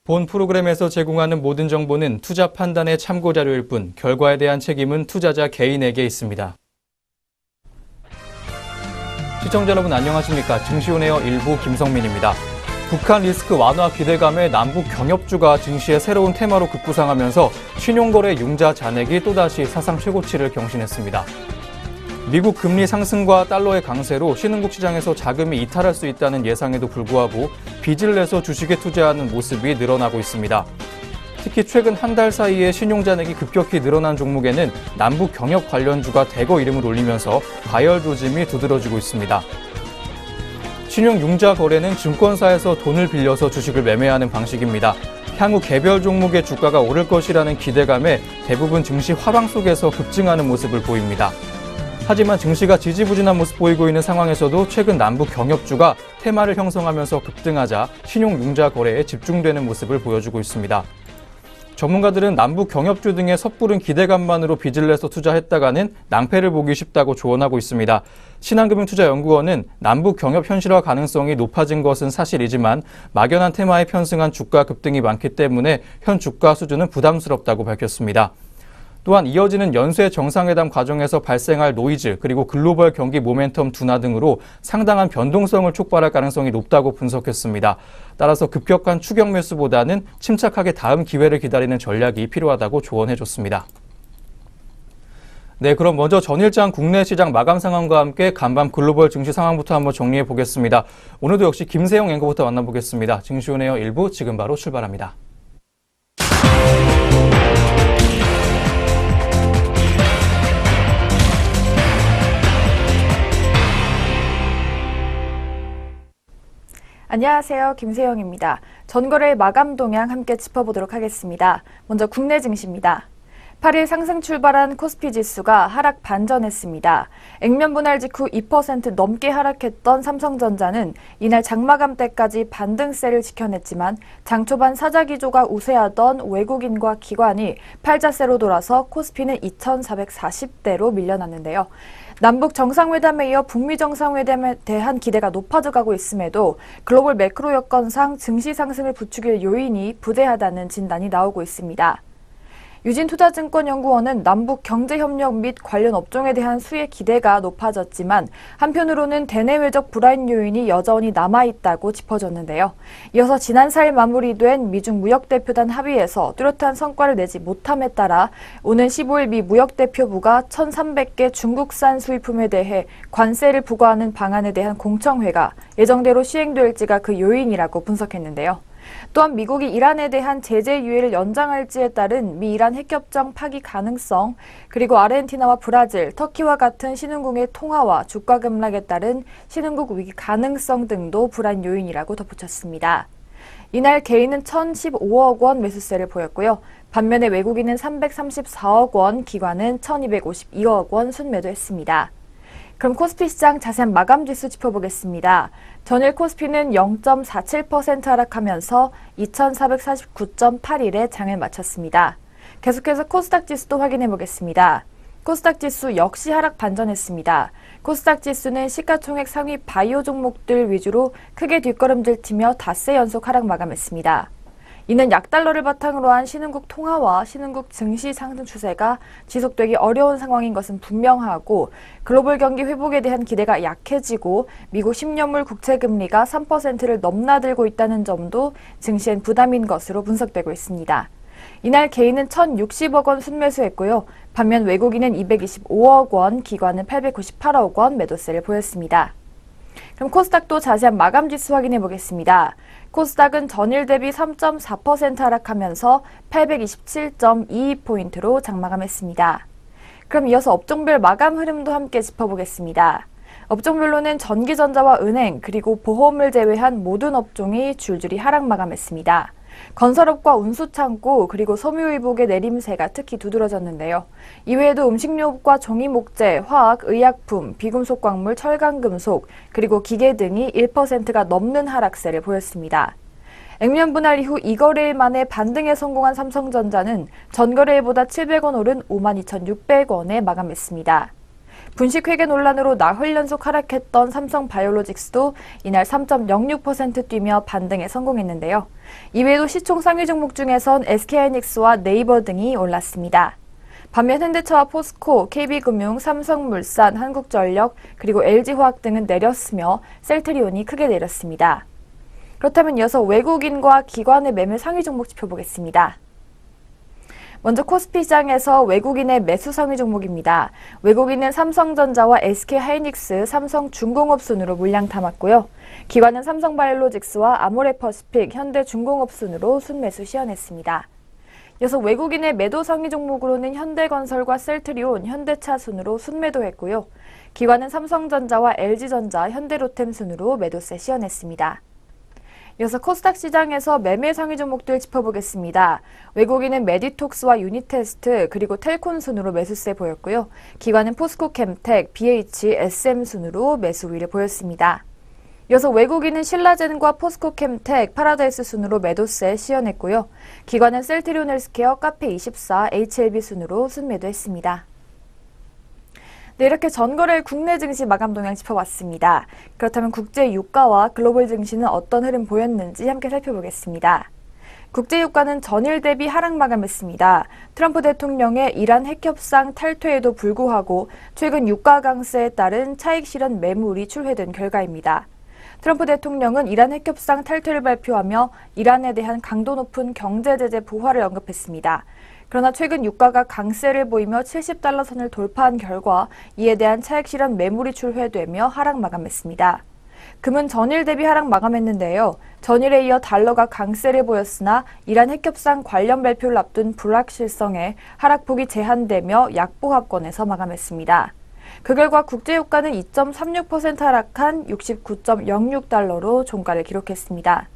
본 프로그램에서 제공하는 모든 정보는 투자 판단의 참고 자료일 뿐 결과에 대한 책임은 투자자 개인에게 있습니다. 시청자 여러분 안녕하십니까? 증시온에어 일부 김성민입니다. 북한 리스크 완화 기대감에 남북 경협주가 증시의 새로운 테마로 급부상하면서 신용거래 융자 잔액이 또다시 사상 최고치를 경신했습니다. 미국 금리 상승과 달러의 강세로 신흥국 시장에서 자금이 이탈할 수 있다는 예상에도 불구하고 빚을 내서 주식에 투자하는 모습이 늘어나고 있습니다. 특히 최근 한 달 사이에 신용잔액이 급격히 늘어난 종목에는 남북 경협 관련주가 대거 이름을 올리면서 가열 조짐이 두드러지고 있습니다. 신용융자 거래는 증권사에서 돈을 빌려서 주식을 매매하는 방식입니다. 향후 개별 종목의 주가가 오를 것이라는 기대감에 대부분 증시 화방 속에서 급증하는 모습을 보입니다. 하지만 증시가 지지부진한 모습 보이고 있는 상황에서도 최근 남북 경협주가 테마를 형성하면서 급등하자 신용융자 거래에 집중되는 모습을 보여주고 있습니다. 전문가들은 남북 경협주 등의 섣부른 기대감만으로 빚을 내서 투자했다가는 낭패를 보기 쉽다고 조언하고 있습니다. 신한금융투자연구원은 남북 경협 현실화 가능성이 높아진 것은 사실이지만 막연한 테마에 편승한 주가 급등이 많기 때문에 현 주가 수준은 부담스럽다고 밝혔습니다. 또한 이어지는 연쇄 정상회담 과정에서 발생할 노이즈 그리고 글로벌 경기 모멘텀 둔화 등으로 상당한 변동성을 촉발할 가능성이 높다고 분석했습니다. 따라서 급격한 추격 매수보다는 침착하게 다음 기회를 기다리는 전략이 필요하다고 조언해줬습니다. 네, 그럼 먼저 전일장 국내 시장 마감 상황과 함께 간밤 글로벌 증시 상황부터 한번 정리해 보겠습니다. 오늘도 역시 김세영 앵커부터 만나보겠습니다. 증시온에어 1부 지금 바로 출발합니다. 안녕하세요. 김세영입니다. 전거래 마감 동향 함께 짚어보도록 하겠습니다. 먼저 국내 증시입니다. 8일 상승 출발한 코스피 지수가 하락 반전했습니다. 액면 분할 직후 2% 넘게 하락했던 삼성전자는 이날 장마감 때까지 반등세를 지켜냈지만 장 초반 사자 기조가 우세하던 외국인과 기관이 팔자세로 돌아서 코스피는 2,440대로 밀려났는데요. 남북 정상회담에 이어 북미 정상회담에 대한 기대가 높아져가고 있음에도 글로벌 매크로 여건상 증시 상승을 부추길 요인이 부재하다는 진단이 나오고 있습니다. 유진투자증권연구원은 남북 경제협력 및 관련 업종에 대한 수혜 기대가 높아졌지만 한편으로는 대내외적 불안 요인이 여전히 남아있다고 짚어줬는데요. 이어서 지난 4일 마무리된 미중 무역대표단 합의에서 뚜렷한 성과를 내지 못함에 따라 오는 15일 미 무역대표부가 1,300개 중국산 수입품에 대해 관세를 부과하는 방안에 대한 공청회가 예정대로 시행될지가 그 요인이라고 분석했는데요. 또한 미국이 이란에 대한 제재 유예를 연장할지에 따른 미-이란 핵협정 파기 가능성, 그리고 아르헨티나와 브라질, 터키와 같은 신흥국의 통화와 주가 급락에 따른 신흥국 위기 가능성 등도 불안 요인이라고 덧붙였습니다. 이날 개인은 1,015억 원 매수세를 보였고요. 반면에 외국인은 334억 원, 기관은 1,252억 원 순매도했습니다. 그럼 코스피 시장 자세한 마감 지수 짚어보겠습니다. 전일 코스피는 0.47% 하락하면서 2,449.81에 장을 마쳤습니다. 계속해서 코스닥 지수도 확인해 보겠습니다. 코스닥 지수 역시 하락 반전했습니다. 코스닥 지수는 시가총액 상위 바이오 종목들 위주로 크게 뒷걸음질치며 닷새 연속 하락 마감했습니다. 이는 약달러를 바탕으로 한 신흥국 통화와 신흥국 증시 상승 추세가 지속되기 어려운 상황인 것은 분명하고 글로벌 경기 회복에 대한 기대가 약해지고 미국 10년물 국채금리가 3%를 넘나들고 있다는 점도 증시엔 부담인 것으로 분석되고 있습니다. 이날 개인은 1,060억 원 순매수했고요. 반면 외국인은 225억 원, 기관은 898억 원 매도세를 보였습니다. 그럼 코스닥도 자세한 마감 지수 확인해 보겠습니다. 코스닥은 전일 대비 3.4% 하락하면서 827.22포인트로 장마감했습니다. 그럼 이어서 업종별 마감 흐름도 함께 짚어보겠습니다. 업종별로는 전기전자와 은행 그리고 보험을 제외한 모든 업종이 줄줄이 하락 마감했습니다. 건설업과 운수창고 그리고 섬유의복의 내림세가 특히 두드러졌는데요. 이외에도 음식료업과 종이목재, 화학, 의약품, 비금속 광물, 철강금속 그리고 기계 등이 1%가 넘는 하락세를 보였습니다. 액면 분할 이후 2거래일 만에 반등에 성공한 삼성전자는 전거래일보다 700원 오른 52,600원에 마감했습니다. 분식회계 논란으로 나흘 연속 하락했던 삼성바이오로직스도 이날 3.06% 뛰며 반등에 성공했는데요. 이외에도 시총 상위 종목 중에선 SK하이닉스와 네이버 등이 올랐습니다. 반면 현대차와 포스코, KB금융, 삼성물산, 한국전력, 그리고 LG화학 등은 내렸으며 셀트리온이 크게 내렸습니다. 그렇다면 이어서 외국인과 기관의 매매 상위 종목 짚어보겠습니다. 먼저 코스피 시장에서 외국인의 매수 상위 종목입니다. 외국인은 삼성전자와 SK하이닉스, 삼성중공업 순으로 물량 담았고요. 기관은 삼성바이오로직스와 아모레퍼시픽, 현대중공업 순으로 순매수 시연했습니다. 이어서 외국인의 매도 상위 종목으로는 현대건설과 셀트리온, 현대차 순으로 순매도했고요. 기관은 삼성전자와 LG전자, 현대로템 순으로 매도세 시연했습니다. 이어서 코스닥 시장에서 매매 상위 종목들 짚어보겠습니다. 외국인은 메디톡스와 유니테스트 그리고 텔콘 순으로 매수세 보였고요. 기관은 포스코캠텍, BH, SM 순으로 매수 우위를 보였습니다. 이어서 외국인은 신라젠과 포스코캠텍, 파라다이스 순으로 매도세 시연했고요. 기관은 셀트리온 헬스케어, 카페24, HLB 순으로 순매도했습니다. 네, 이렇게 전거래일 국내 증시 마감 동향 짚어봤습니다. 그렇다면 국제 유가와 글로벌 증시는 어떤 흐름 보였는지 함께 살펴보겠습니다. 국제 유가는 전일 대비 하락 마감했습니다. 트럼프 대통령의 이란 핵협상 탈퇴에도 불구하고 최근 유가 강세에 따른 차익 실현 매물이 출회된 결과입니다. 트럼프 대통령은 이란 핵협상 탈퇴를 발표하며 이란에 대한 강도 높은 경제 제재 부활을 언급했습니다. 그러나 최근 유가가 강세를 보이며 70달러 선을 돌파한 결과 이에 대한 차익 실현 매물이 출회되며 하락 마감했습니다. 금은 전일 대비 하락 마감했는데요. 전일에 이어 달러가 강세를 보였으나 이란 핵협상 관련 발표를 앞둔 불확실성에 하락폭이 제한되며 약보합권에서 마감했습니다. 그 결과 국제유가는 2.36% 하락한 69.06달러로 종가를 기록했습니다.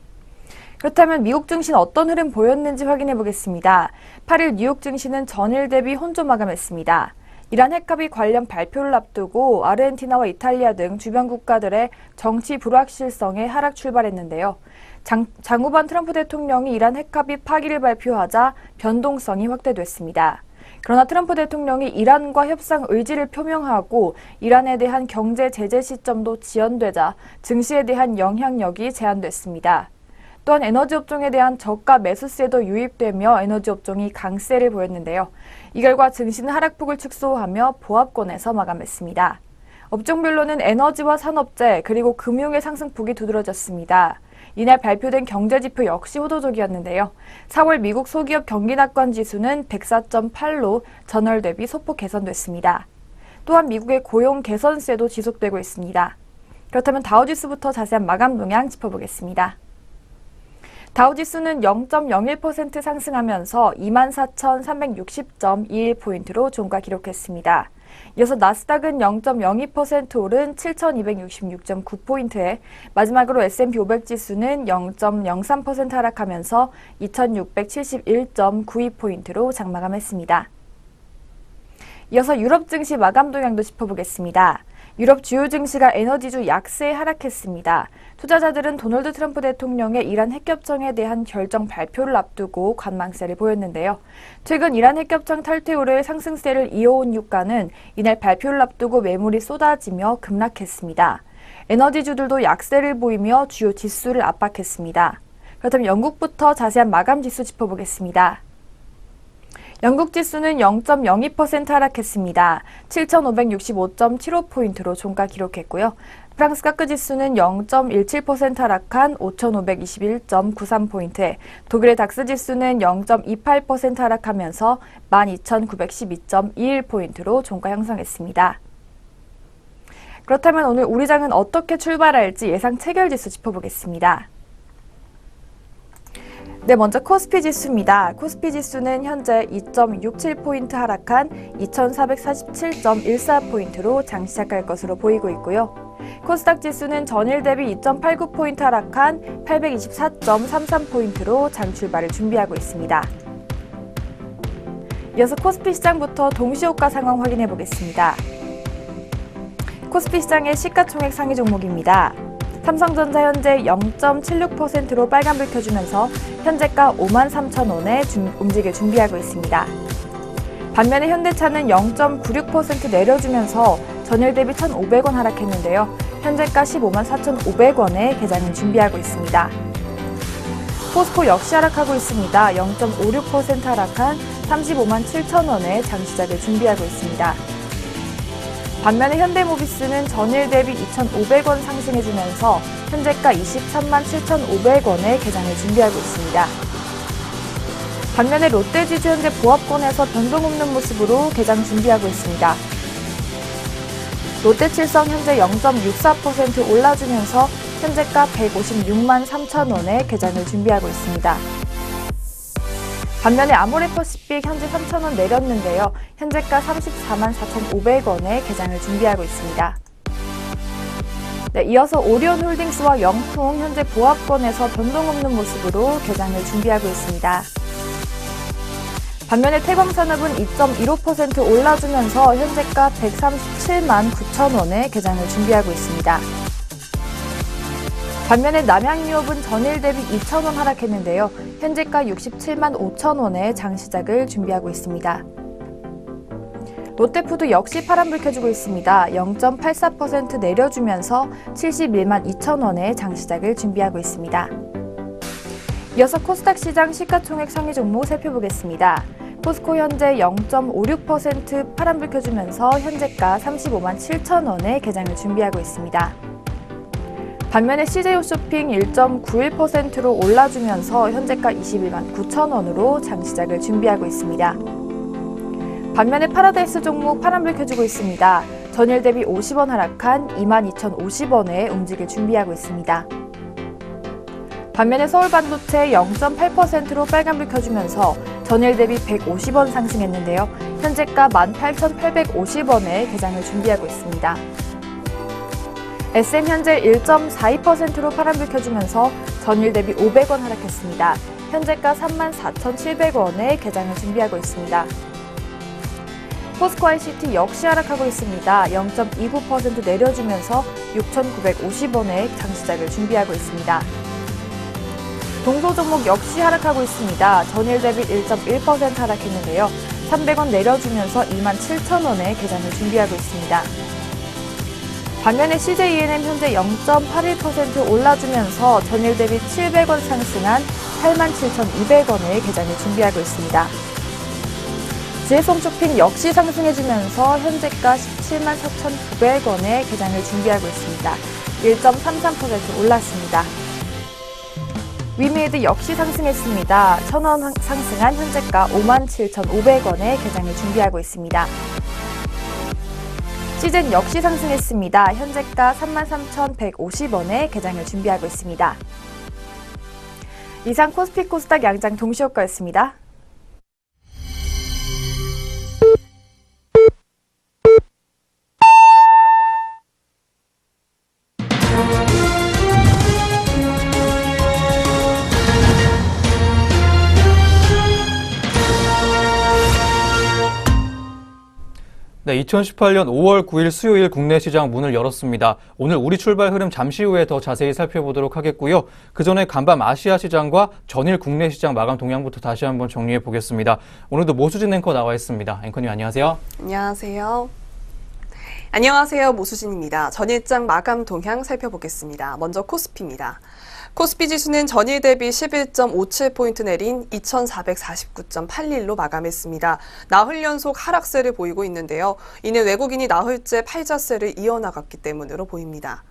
그렇다면 미국 증시는 어떤 흐름 보였는지 확인해 보겠습니다. 8일 뉴욕 증시는 전일 대비 혼조 마감했습니다. 이란 핵합의 관련 발표를 앞두고 아르헨티나와 이탈리아 등 주변 국가들의 정치 불확실성에 하락 출발했는데요. 장후반 트럼프 대통령이 이란 핵합의 파기를 발표하자 변동성이 확대됐습니다. 그러나 트럼프 대통령이 이란과 협상 의지를 표명하고 이란에 대한 경제 제재 시점도 지연되자 증시에 대한 영향력이 제한됐습니다. 또한 에너지 업종에 대한 저가 매수세도 유입되며 에너지 업종이 강세를 보였는데요. 이 결과 증시는 하락폭을 축소하며 보합권에서 마감했습니다. 업종별로는 에너지와 산업재 그리고 금융의 상승폭이 두드러졌습니다. 이날 발표된 경제지표 역시 호도적이었는데요. 4월 미국 소기업 경기낙관 지수는 104.8로 전월 대비 소폭 개선됐습니다. 또한 미국의 고용 개선세도 지속되고 있습니다. 그렇다면 다우지수부터 자세한 마감 동향 짚어보겠습니다. 다우지수는 0.01% 상승하면서 24,360.21포인트로 종가 기록했습니다. 이어서 나스닥은 0.02% 오른 7,266.9포인트에 마지막으로 S&P 500 지수는 0.03% 하락하면서 2,671.92포인트로 장마감했습니다. 이어서 유럽 증시 마감 동향도 짚어보겠습니다. 유럽 주요 증시가 에너지주 약세에 하락했습니다. 투자자들은 도널드 트럼프 대통령의 이란 핵협정에 대한 결정 발표를 앞두고 관망세를 보였는데요. 최근 이란 핵협정 탈퇴 후의 상승세를 이어온 유가는 이날 발표를 앞두고 매물이 쏟아지며 급락했습니다. 에너지주들도 약세를 보이며 주요 지수를 압박했습니다. 그렇다면 영국부터 자세한 마감 지수 짚어보겠습니다. 영국 지수는 0.02% 하락했습니다. 7,565.75포인트로 종가 기록했고요. 프랑스 카크 지수는 0.17% 하락한 5,521.93포인트에 독일의 닥스 지수는 0.28% 하락하면서 12,912.21포인트로 종가 형성했습니다. 그렇다면 오늘 우리 장은 어떻게 출발할지 예상 체결 지수 짚어보겠습니다. 네, 먼저 코스피 지수입니다. 코스피 지수는 현재 2.67포인트 하락한 2,447.14포인트로 장 시작할 것으로 보이고 있고요. 코스닥 지수는 전일 대비 2.89포인트 하락한 824.33포인트로 장 출발을 준비하고 있습니다. 이어서 코스피 시장부터 동시호가 상황 확인해 보겠습니다. 코스피 시장의 시가총액 상위 종목입니다. 삼성전자 현재 0.76%로 빨간불 켜주면서 현재가 53,000원에 움직일 준비하고 있습니다. 반면에 현대차는 0.96% 내려주면서 전일 대비 1,500원 하락했는데요. 현재가 15만 4,500원에 개장을 준비하고 있습니다. 포스코 역시 하락하고 있습니다. 0.56% 하락한 35만 7천원에 장시작을 준비하고 있습니다. 반면에 현대모비스는 전일 대비 2,500원 상승해주면서 현재가 23만 7,500원에 개장을 준비하고 있습니다. 반면에 롯데지주현대보합권에서 변동 없는 모습으로 개장 준비하고 있습니다. 롯데칠성 현재 0.64% 올라주면서 현재가 156만 3천원에 개장을 준비하고 있습니다. 반면에 아모레퍼시픽 현재 3천원 내렸는데요. 현재가 34만 4,500원에 개장을 준비하고 있습니다. 네, 이어서 오리온홀딩스와 영풍 현재 보합권에서 변동 없는 모습으로 개장을 준비하고 있습니다. 반면에 태광산업은 2.15% 올라주면서 현재가 137만 9천원에 개장을 준비하고 있습니다. 반면에 남양유업은 전일 대비 2,000원 하락했는데요. 현재가 67만 5천원에 장시작을 준비하고 있습니다. 롯데푸드 역시 파란불 켜주고 있습니다. 0.84% 내려주면서 71만 2천원에 장시작을 준비하고 있습니다. 이어서 코스닥 시장 시가총액 상위 종목 살펴보겠습니다. 포스코 현재 0.56% 파란불 켜주면서 현재가 35만 7천원에 개장을 준비하고 있습니다. 반면에 CJ홈쇼핑 1.91%로 올라주면서 현재가 21만 9천원으로 장시작을 준비하고 있습니다. 반면에 파라다이스 종목 파란불 켜주고 있습니다. 전일 대비 50원 하락한 22,050원에 움직일 준비하고 있습니다. 반면에 서울반도체 0.8%로 빨간불 켜주면서 전일 대비 150원 상승했는데요. 현재가 18,850원에 개장을 준비하고 있습니다. SM 현재 1.42%로 파란불 켜주면서 전일 대비 500원 하락했습니다. 현재가 34,700원에 개장을 준비하고 있습니다. 포스코 ICT 역시 하락하고 있습니다. 0.29% 내려주면서 6,950원에 장시작을 준비하고 있습니다. 동소 종목 역시 하락하고 있습니다. 전일 대비 1.1% 하락했는데요. 300원 내려주면서 27,000원에 개장을 준비하고 있습니다. 반면에 CJENM 현재 0.81% 올라주면서 전일 대비 700원 상승한 87,200원에 개장을 준비하고 있습니다. 지혜솜쇼핑 역시 상승해주면서 현재가 17만 4,900원에 개장을 준비하고 있습니다. 1.33% 올랐습니다. 위메이드 역시 상승했습니다. 1,000원 상승한 현재가 57,500원에 개장을 준비하고 있습니다. 시젠 역시 상승했습니다. 현재가 33,150원에 개장을 준비하고 있습니다. 이상 코스피 코스닥 양장 동시효과였습니다. 네, 2018년 5월 9일 수요일 국내 시장 문을 열었습니다. 오늘 우리 출발 흐름 잠시 후에 더 자세히 살펴보도록 하겠고요. 그 전에 간밤 아시아 시장과 전일 국내 시장 마감 동향부터 다시 한번 정리해 보겠습니다. 오늘도 모수진 앵커 나와 있습니다. 앵커님 안녕하세요. 안녕하세요. 안녕하세요. 모수진입니다. 전일장 마감 동향 살펴보겠습니다. 먼저 코스피입니다. 코스피 지수는 전일 대비 11.57포인트 내린 2,449.81로 마감했습니다. 나흘 연속 하락세를 보이고 있는데요. 이는 외국인이 나흘째 팔자세를 이어나갔기 때문으로 보입니다.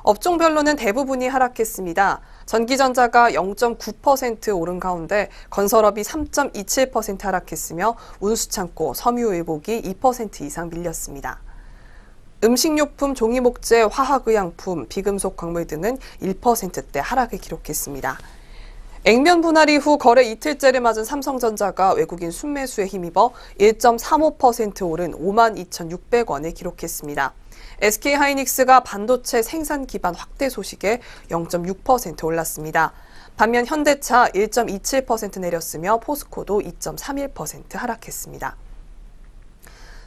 업종별로는 대부분이 하락했습니다. 전기전자가 0.9% 오른 가운데 건설업이 3.27% 하락했으며 운수창고, 섬유의복이 2% 이상 밀렸습니다. 음식료품, 종이목재, 화학의약품, 비금속 광물 등은 1%대 하락을 기록했습니다. 액면 분할 이후 거래 이틀째를 맞은 삼성전자가 외국인 순매수에 힘입어 1.35% 오른 52,600원을 기록했습니다. SK하이닉스가 반도체 생산 기반 확대 소식에 0.6% 올랐습니다. 반면 현대차 1.27% 내렸으며 포스코도 2.31% 하락했습니다.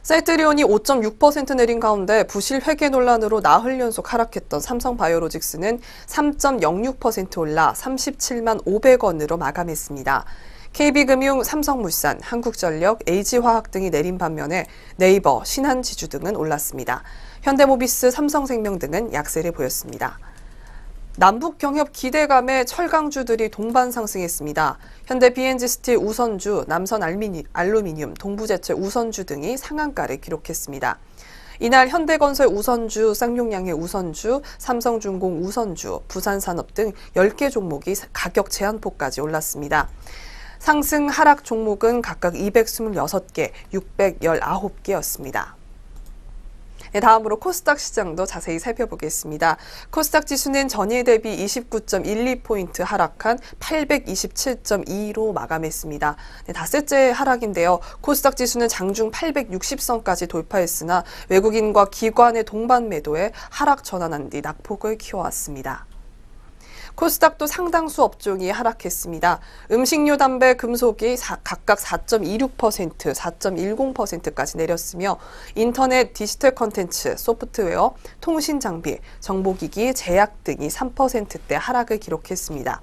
셀트리온이 5.6% 내린 가운데 부실 회계 논란으로 나흘 연속 하락했던 삼성바이오로직스는 3.06% 올라 37만 500원으로 마감했습니다. KB금융, 삼성물산, 한국전력, LG화학 등이 내린 반면에 네이버, 신한지주 등은 올랐습니다. 현대모비스, 삼성생명 등은 약세를 보였습니다. 남북 경협 기대감에 철강주들이 동반 상승했습니다. 현대 BNG스틸 우선주, 남선 알루미늄, 동부제철 우선주 등이 상한가를 기록했습니다. 이날 현대건설 우선주, 쌍용양해 우선주, 삼성중공 우선주, 부산산업 등 10개 종목이 가격 제한폭까지 올랐습니다. 상승 하락 종목은 각각 226개, 619개였습니다. 네, 다음으로 코스닥 시장도 자세히 살펴보겠습니다. 코스닥 지수는 전일 대비 29.12포인트 하락한 827.2로 마감했습니다. 네, 닷새째 하락인데요. 코스닥 지수는 장중 860선까지 돌파했으나 외국인과 기관의 동반 매도에 하락 전환한 뒤 낙폭을 키워왔습니다. 코스닥도 상당수 업종이 하락했습니다. 음식료, 담배, 금속이 각각 4.26%, 4.10%까지 내렸으며 인터넷, 디지털 콘텐츠, 소프트웨어, 통신 장비, 정보기기, 제약 등이 3%대 하락을 기록했습니다.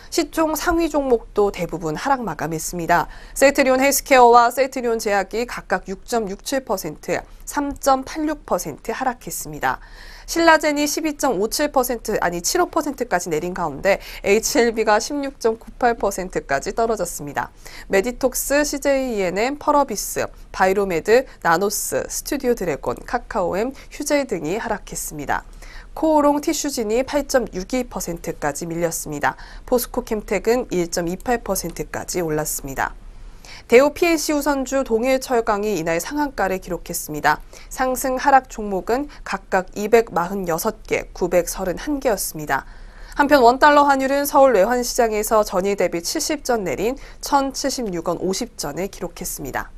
시총 상위 종목도 대부분 하락 마감했습니다. 셀트리온 헬스케어와 셀트리온 제약이 각각 6.67%, 3.86% 하락했습니다. 신라젠이 75%까지 내린 가운데 HLB가 16.98%까지 떨어졌습니다. 메디톡스, CJENM, 펄어비스, 바이로메드, 나노스, 스튜디오 드래곤, 카카오엠, 휴젤 등이 하락했습니다. 코오롱 티슈진이 8.62%까지 밀렸습니다. 포스코 캠텍은 1.28%까지 올랐습니다. 대우 PLC 우선주 동일철강이 이날 상한가를 기록했습니다. 상승 하락 종목은 각각 246개, 931개였습니다. 한편 원달러 환율은 서울 외환시장에서 전일 대비 70전 내린 1,076원 50전을 기록했습니다.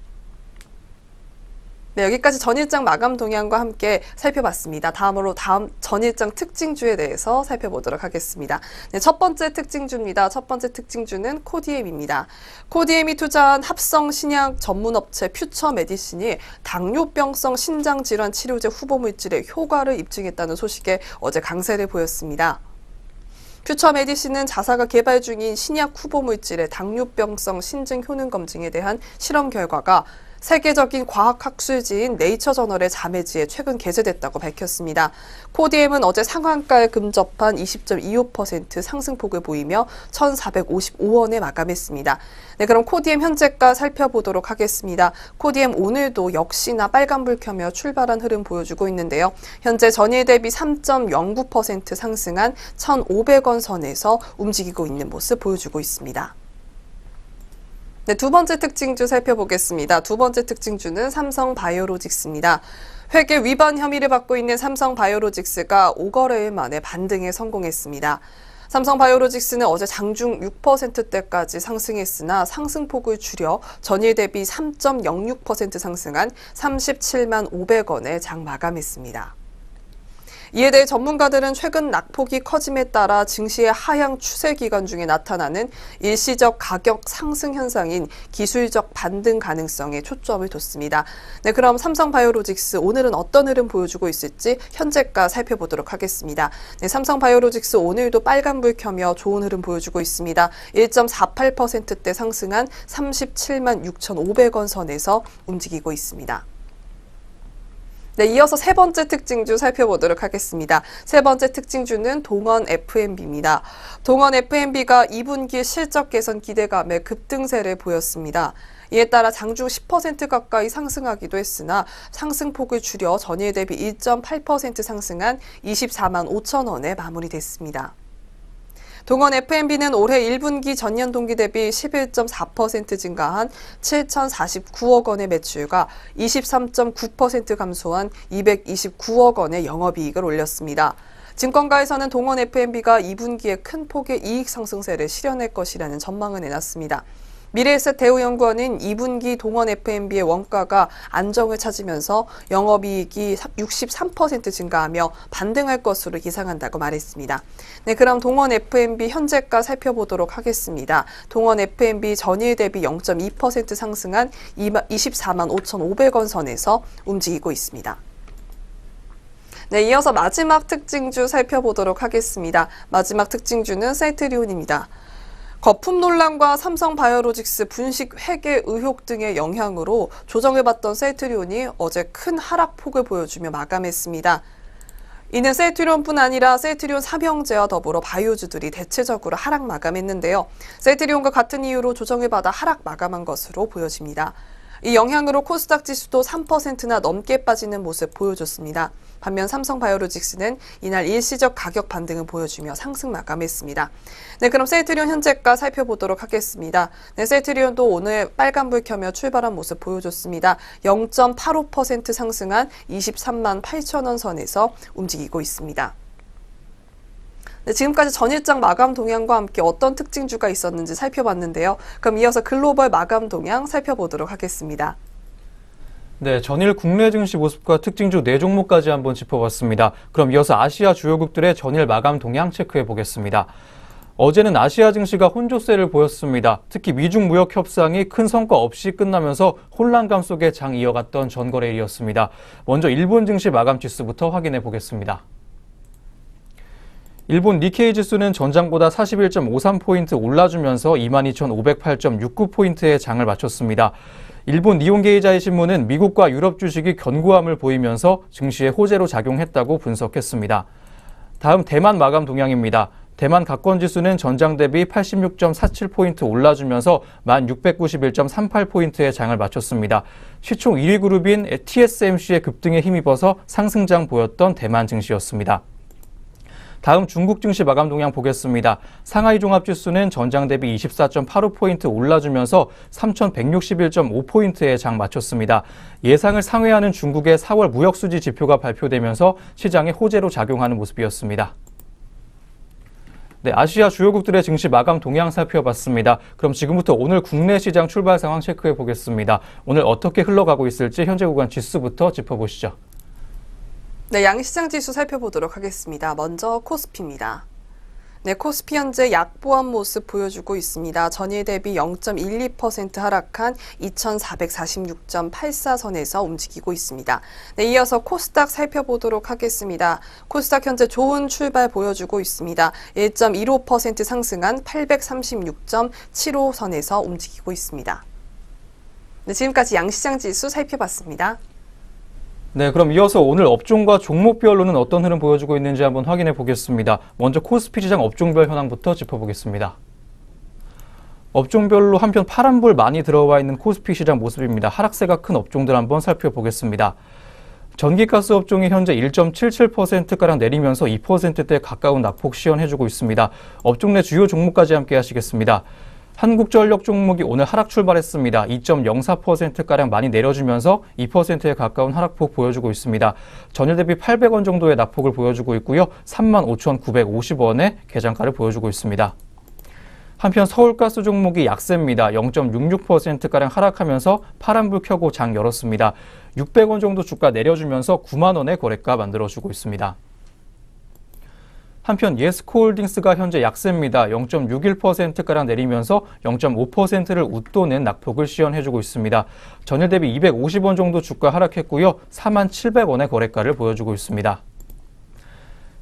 네, 여기까지 전일장 마감 동향과 함께 살펴봤습니다. 다음으로 전일장 특징주에 대해서 살펴보도록 하겠습니다. 네, 첫 번째 특징주입니다. 첫 번째 특징주는 코디엠입니다. 코디엠이 투자한 합성 신약 전문업체 퓨처 메디신이 당뇨병성 신장질환 치료제 후보 물질의 효과를 입증했다는 소식에 어제 강세를 보였습니다. 퓨처 메디신은 자사가 개발 중인 신약 후보 물질의 당뇨병성 신증 효능 검증에 대한 실험 결과가 세계적인 과학학술지인 네이처 저널의 자매지에 최근 게재됐다고 밝혔습니다. 코디엠은 어제 상한가에 근접한 20.25% 상승폭을 보이며 1,455원에 마감했습니다. 네, 그럼 코디엠 현재가 살펴보도록 하겠습니다. 코디엠 오늘도 역시나 빨간불 켜며 출발한 흐름 보여주고 있는데요. 현재 전일 대비 3.09% 상승한 1,500원 선에서 움직이고 있는 모습 보여주고 있습니다. 네, 두 번째 특징주 살펴보겠습니다. 두 번째 특징주는 삼성바이오로직스입니다. 회계 위반 혐의를 받고 있는 삼성바이오로직스가 5거래일 만에 반등에 성공했습니다. 삼성바이오로직스는 어제 장중 6%대까지 상승했으나 상승폭을 줄여 전일 대비 3.06% 상승한 37만 500원에 장 마감했습니다. 이에 대해 전문가들은 최근 낙폭이 커짐에 따라 증시의 하향 추세 기간 중에 나타나는 일시적 가격 상승 현상인 기술적 반등 가능성에 초점을 뒀습니다. 네, 그럼 삼성바이오로직스 오늘은 어떤 흐름 보여주고 있을지 현재가 살펴보도록 하겠습니다. 네, 삼성바이오로직스 오늘도 빨간불 켜며 좋은 흐름 보여주고 있습니다. 1.48%대 상승한 37만 6,500원 선에서 움직이고 있습니다. 네, 이어서 세 번째 특징주 살펴보도록 하겠습니다. 세 번째 특징주는 동원 F&B입니다. 동원 F&B가 2분기 실적 개선 기대감에 급등세를 보였습니다. 이에 따라 장중 10% 가까이 상승하기도 했으나 상승폭을 줄여 전일 대비 1.8% 상승한 24만 5천 원에 마무리됐습니다. 동원 F&B는 올해 1분기 전년 동기 대비 11.4% 증가한 7,049억 원의 매출과 23.9% 감소한 229억 원의 영업이익을 올렸습니다. 증권가에서는 동원 F&B가 2분기에 큰 폭의 이익 상승세를 실현할 것이라는 전망을 내놨습니다. 미래에셋 대우연구원은 2분기 동원 F&B의 원가가 안정을 찾으면서 영업이익이 63% 증가하며 반등할 것으로 예상한다고 말했습니다. 네, 그럼 동원 F&B 현재가 살펴보도록 하겠습니다. 동원 F&B 전일 대비 0.2% 상승한 24만 5,500원 선에서 움직이고 있습니다. 네, 이어서 마지막 특징주 살펴보도록 하겠습니다. 마지막 특징주는 셀트리온입니다. 거품 논란과 삼성바이오로직스 분식 회계 의혹 등의 영향으로 조정해봤던 셀트리온이 어제 큰 하락폭을 보여주며 마감했습니다. 이는 셀트리온뿐 아니라 셀트리온 삼형제와 더불어 바이오주들이 대체적으로 하락 마감했는데요. 셀트리온과 같은 이유로 조정을 받아 하락 마감한 것으로 보여집니다. 이 영향으로 코스닥 지수도 3%나 넘게 빠지는 모습 보여줬습니다. 반면 삼성바이오로직스는 이날 일시적 가격 반등을 보여주며 상승 마감했습니다. 네, 그럼 셀트리온 현재가 살펴보도록 하겠습니다. 네, 셀트리온도 오늘 빨간불 켜며 출발한 모습 보여줬습니다. 0.85% 상승한 23만 8천 원 선에서 움직이고 있습니다. 네, 지금까지 전일장 마감 동향과 함께 어떤 특징주가 있었는지 살펴봤는데요. 그럼 이어서 글로벌 마감 동향 살펴보도록 하겠습니다. 네, 전일 국내 증시 모습과 특징주 4종목까지 한번 짚어봤습니다. 그럼 이어서 아시아 주요국들의 전일 마감 동향 체크해 보겠습니다. 어제는 아시아 증시가 혼조세를 보였습니다. 특히 미중 무역 협상이 큰 성과 없이 끝나면서 혼란감 속에 장 이어갔던 전거래일이었습니다. 먼저 일본 증시 마감 지수부터 확인해 보겠습니다. 일본 니케이 지수는 전장보다 41.53포인트 올라주면서 22,508.69포인트의 장을 마쳤습니다. 일본 니혼게이자이 신문은 미국과 유럽 주식이 견고함을 보이면서 증시에 호재로 작용했다고 분석했습니다. 다음 대만 마감 동향입니다. 대만 가권 지수는 전장 대비 86.47포인트 올라주면서 1691.38포인트의 장을 마쳤습니다. 시총 1위 그룹인 TSMC의 급등에 힘입어서 상승장 보였던 대만 증시였습니다. 다음 중국 증시 마감 동향 보겠습니다. 상하이 종합지수는 전장 대비 24.85포인트 올라주면서 3,161.5포인트의 장 마쳤습니다. 예상을 상회하는 중국의 4월 무역수지 지표가 발표되면서 시장에 호재로 작용하는 모습이었습니다. 네, 아시아 주요국들의 증시 마감 동향 살펴봤습니다. 그럼 지금부터 오늘 국내 시장 출발 상황 체크해 보겠습니다. 오늘 어떻게 흘러가고 있을지 현재 구간 지수부터 짚어보시죠. 네, 양시장 지수 살펴보도록 하겠습니다. 먼저 코스피입니다. 네, 코스피 현재 약보한 모습 보여주고 있습니다. 전일 대비 0.12% 하락한 2,446.84선에서 움직이고 있습니다. 네, 이어서 코스닥 살펴보도록 하겠습니다. 코스닥 현재 좋은 출발 보여주고 있습니다. 1.15% 상승한 836.75선에서 움직이고 있습니다. 네, 지금까지 양시장 지수 살펴봤습니다. 네, 그럼 이어서 오늘 업종과 종목별로는 어떤 흐름 보여주고 있는지 한번 확인해 보겠습니다. 먼저 코스피 시장 업종별 현황부터 짚어보겠습니다. 업종별로 한편 파란불 많이 들어와 있는 코스피 시장 모습입니다. 하락세가 큰 업종들 한번 살펴보겠습니다. 전기가스 업종이 현재 1.77%가량 내리면서 2%대 가까운 낙폭 시현해주고 있습니다. 업종 내 주요 종목까지 함께 하시겠습니다. 한국전력 종목이 오늘 하락 출발했습니다. 2.04%가량 많이 내려주면서 2%에 가까운 하락폭 보여주고 있습니다. 전일 대비 800원 정도의 낙폭을 보여주고 있고요. 35,950원의 개장가를 보여주고 있습니다. 한편 서울가스 종목이 약세입니다. 0.66%가량 하락하면서 파란불 켜고 장 열었습니다. 600원 정도 주가 내려주면서 9만 원의 거래가 만들어주고 있습니다. 한편 예스코홀딩스가 현재 약세입니다. 0.61%가량 내리면서 0.5%를 웃도는 낙폭을 시현해주고 있습니다. 전일 대비 250원 정도 주가 하락했고요. 47,700원의 거래가를 보여주고 있습니다.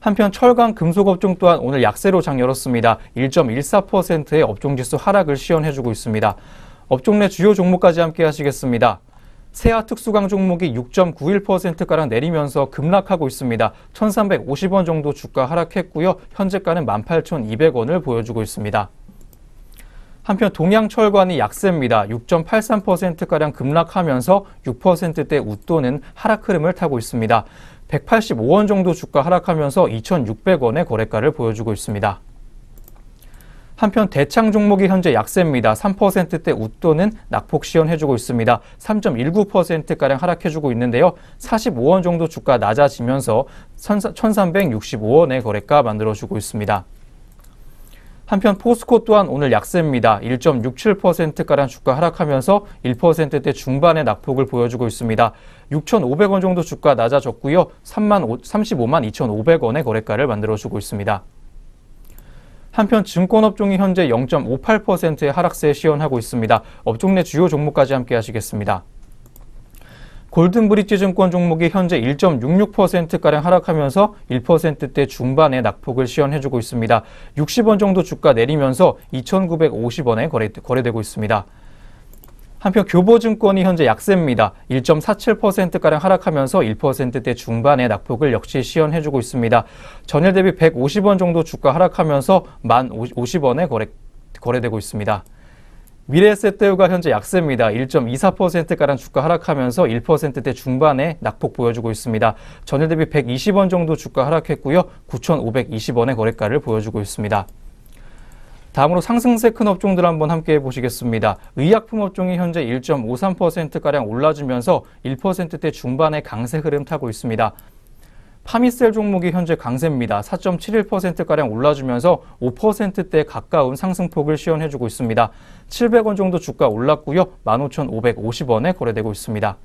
한편 철강 금속 업종 또한 오늘 약세로 장 열었습니다. 1.14%의 업종지수 하락을 시현해주고 있습니다. 업종 내 주요 종목까지 함께 하시겠습니다. 세아 특수강 종목이 6.91%가량 내리면서 급락하고 있습니다. 1,350원 정도 주가 하락했고요. 현재가는 18,200원을 보여주고 있습니다. 한편 동양철관이 약세입니다. 6.83%가량 급락하면서 6%대 웃도는 하락 흐름을 타고 있습니다. 185원 정도 주가 하락하면서 2,600원의 거래가를 보여주고 있습니다. 한편 대창 종목이 현재 약세입니다. 3%대 웃도는 낙폭 시현해주고 있습니다. 3.19%가량 하락해주고 있는데요. 45원 정도 주가 낮아지면서 1,365원의 거래가 만들어주고 있습니다. 한편 포스코 또한 오늘 약세입니다. 1.67%가량 주가 하락하면서 1%대 중반의 낙폭을 보여주고 있습니다. 6,500원 정도 주가 낮아졌고요. 35만 2,500원의 거래가를 만들어주고 있습니다. 한편 증권업종이 현재 0.58%의 하락세에 시현하고 있습니다. 업종 내 주요 종목까지 함께 하시겠습니다. 골든브릿지 증권 종목이 현재 1.66%가량 하락하면서 1%대 중반의 낙폭을 시현해주고 있습니다. 60원 정도 주가 내리면서 2,950원에 거래되고 있습니다. 한편 교보증권이 현재 약세입니다. 1.47%가량 하락하면서 1%대 중반의 낙폭을 역시 시현해주고 있습니다. 전일 대비 150원 정도 주가 하락하면서 1,050원에 거래되고 있습니다. 미래에셋대우가 현재 약세입니다. 1.24%가량 주가 하락하면서 1%대 중반의 낙폭 보여주고 있습니다. 전일 대비 120원 정도 주가 하락했고요. 9,520원의 거래가를 보여주고 있습니다. 다음으로 상승세 큰 업종들 한번 함께 보시겠습니다. 의약품 업종이 현재 1.53%가량 올라주면서 1%대 중반의 강세 흐름 타고 있습니다. 파미셀 종목이 현재 강세입니다. 4.71%가량 올라주면서 5%대 가까운 상승폭을 시현해주고 있습니다. 700원 정도 주가 올랐고요. 15,550원에 거래되고 있습니다.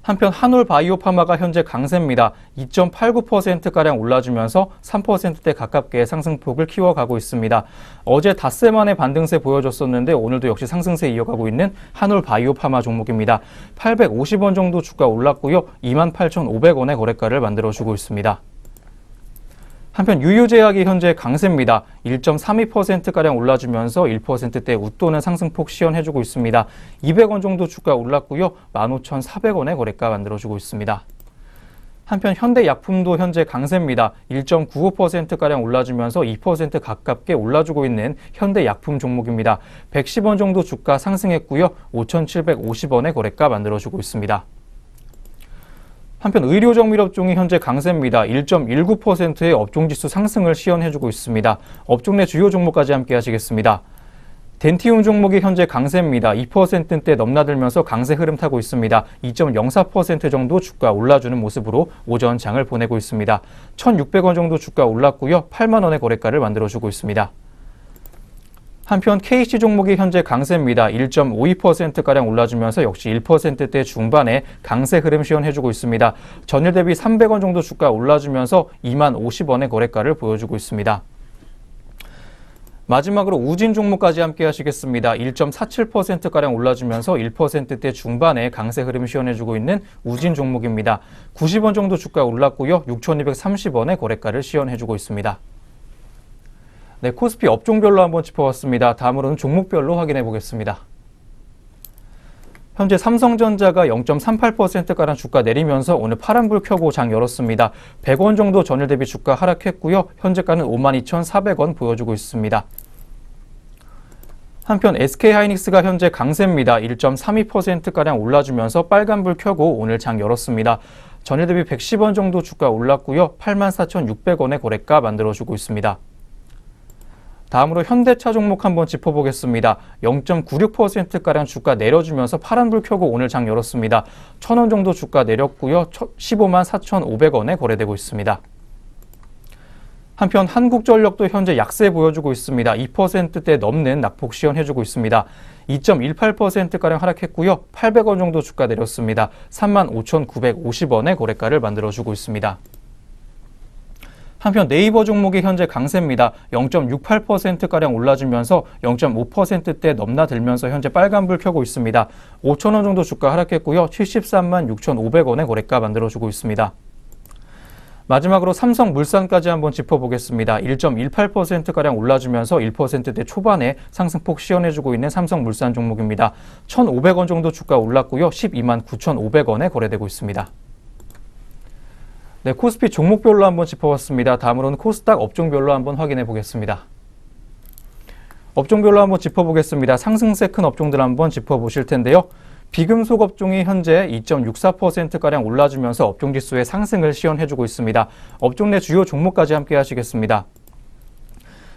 한편 한올바이오파마가 현재 강세입니다. 2.89%가량 올라주면서 3%대 가깝게 상승폭을 키워가고 있습니다. 어제 닷새 만에 반등세 보여줬었는데 오늘도 역시 상승세 이어가고 있는 한올바이오파마 종목입니다. 850원 정도 주가 올랐고요. 28,500원의 거래가를 만들어주고 있습니다. 한편 유유제약이 현재 강세입니다. 1.32%가량 올라주면서 1%대 웃도는 상승폭 시현해주고 있습니다. 200원 정도 주가 올랐고요. 15,400원의 거래가 만들어주고 있습니다. 한편 현대약품도 현재 강세입니다. 1.95%가량 올라주면서 2% 가깝게 올라주고 있는 현대약품 종목입니다. 110원 정도 주가 상승했고요. 5,750원의 거래가 만들어주고 있습니다. 한편 의료정밀업종이 현재 강세입니다. 1.19%의 업종지수 상승을 시현해주고 있습니다. 업종 내 주요 종목까지 함께 하시겠습니다. 덴티움 종목이 현재 강세입니다. 2%대 넘나들면서 강세 흐름 타고 있습니다. 2.04% 정도 주가 올라주는 모습으로 오전 장을 보내고 있습니다. 1,600원 정도 주가 올랐고요. 8만 원의 거래가를 만들어주고 있습니다. 한편 KC 종목이 현재 강세입니다. 1.52%가량 올라주면서 역시 1%대 중반의 강세 흐름 시현해주고 있습니다. 전일 대비 300원 정도 주가 올라주면서 20,050원의 거래가를 보여주고 있습니다. 마지막으로 우진 종목까지 함께 하시겠습니다. 1.47%가량 올라주면서 1%대 중반의 강세 흐름 시현해주고 있는 우진 종목입니다. 90원 정도 주가 올랐고요. 6,230원의 거래가를 시현해주고 있습니다. 네, 코스피 업종별로 한번 짚어봤습니다. 다음으로는 종목별로 확인해 보겠습니다. 현재 삼성전자가 0.38%가량 주가 내리면서 오늘 파란불 켜고 장 열었습니다. 100원 정도 전일 대비 주가 하락했고요. 현재가는 52,400원 보여주고 있습니다. 한편 SK하이닉스가 현재 강세입니다. 1.32%가량 올라주면서 빨간불 켜고 오늘 장 열었습니다. 전일 대비 110원 정도 주가 올랐고요. 84,600원의 거래가 만들어주고 있습니다. 다음으로 현대차 종목 한번 짚어보겠습니다. 0.96%가량 주가 내려주면서 파란불 켜고 오늘 장 열었습니다. 1,000원 정도 주가 내렸고요. 154,500원에 거래되고 있습니다. 한편 한국전력도 현재 약세 보여주고 있습니다. 2%대 넘는 낙폭 시현해주고 있습니다. 2.18%가량 하락했고요. 800원 정도 주가 내렸습니다. 35,950원의 거래가를 만들어주고 있습니다. 한편 네이버 종목이 현재 강세입니다. 0.68%가량 올라주면서 0.5%대 넘나들면서 현재 빨간불 켜고 있습니다. 5,000원 정도 주가 하락했고요. 736,500원의 거래가 만들어주고 있습니다. 마지막으로 삼성물산까지 한번 짚어보겠습니다. 1.18%가량 올라주면서 1%대 초반에 상승폭 시현해주고 있는 삼성물산 종목입니다. 1,500원 정도 주가 올랐고요. 129,500원에 거래되고 있습니다. 네, 코스피 종목별로 한번 짚어봤습니다. 다음으로는 코스닥 업종별로 한번 확인해 보겠습니다. 업종별로 한번 짚어보겠습니다. 상승세 큰 업종들 한번 짚어보실 텐데요. 비금속 업종이 현재 2.64%가량 올라주면서 업종지수의 상승을 시현해주고 있습니다. 업종 내 주요 종목까지 함께 하시겠습니다.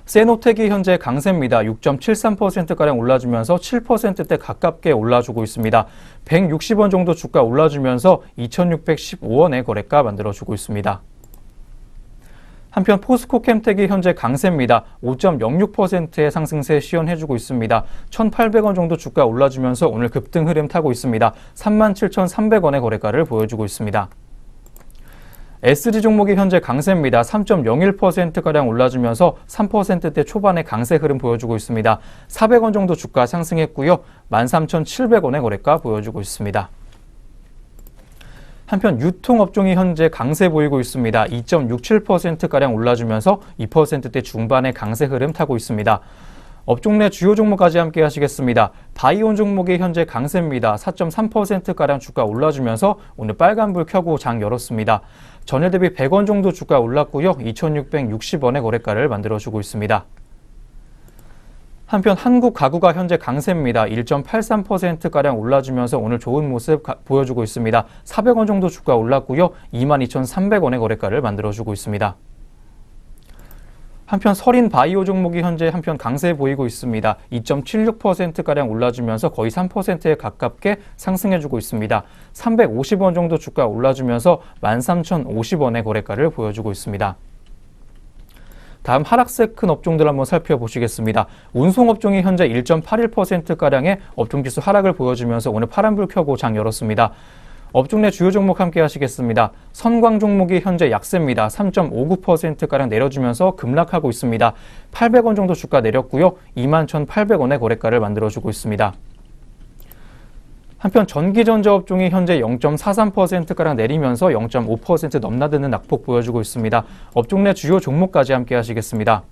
세노텍이 현재 강세입니다. 6.73%가량 올라주면서 7%대 가깝게 올라주고 있습니다. 160원 정도 주가 올라주면서 2,615원의 거래가 만들어주고 있습니다. 한편 포스코캠텍이 현재 강세입니다. 5.06%의 상승세 시현해주고 있습니다. 1,800원 정도 주가 올라주면서 오늘 급등 흐름 타고 있습니다. 37,300원의 거래가를 보여주고 있습니다. SG 종목이 현재 강세입니다. 3.01%가량 올라주면서 3%대 초반의 강세 흐름 보여주고 있습니다. 400원 정도 주가 상승했고요. 13,700원의 거래가 보여주고 있습니다. 한편 유통업종이 현재 강세 보이고 있습니다. 2.67%가량 올라주면서 2%대 중반의 강세 흐름 타고 있습니다. 업종 내 주요 종목까지 함께 하시겠습니다. 바이온 종목이 현재 강세입니다. 4.3%가량 주가 올라주면서 오늘 빨간불 켜고 장 열었습니다. 전일 대비 100원 정도 주가 올랐고요. 2,660원의 거래가를 만들어주고 있습니다. 한편 한국 가구가 현재 강세입니다. 1.83%가량 올라주면서 오늘 좋은 모습 보여주고 있습니다. 400원 정도 주가 올랐고요. 22,300원의 거래가를 만들어주고 있습니다. 한편 서린 바이오 종목이 현재 한편 강세 보이고 있습니다. 2.76%가량 올라주면서 거의 3%에 가깝게 상승해주고 있습니다. 350원 정도 주가 올라주면서 13,050원의 거래가를 보여주고 있습니다. 다음 하락세 큰 업종들 한번 살펴보시겠습니다. 운송업종이 현재 1.81%가량의 업종지수 하락을 보여주면서 오늘 파란불 켜고 장 열었습니다. 업종 내 주요 종목 함께 하시겠습니다. 선광 종목이 현재 약세입니다. 3.59%가량 내려주면서 급락하고 있습니다. 800원 정도 주가 내렸고요. 21,800원의 거래가를 만들어주고 있습니다. 한편 전기전자 업종이 현재 0.43%가량 내리면서 0.5% 넘나드는 낙폭 보여주고 있습니다. 업종 내 주요 종목까지 함께 하시겠습니다.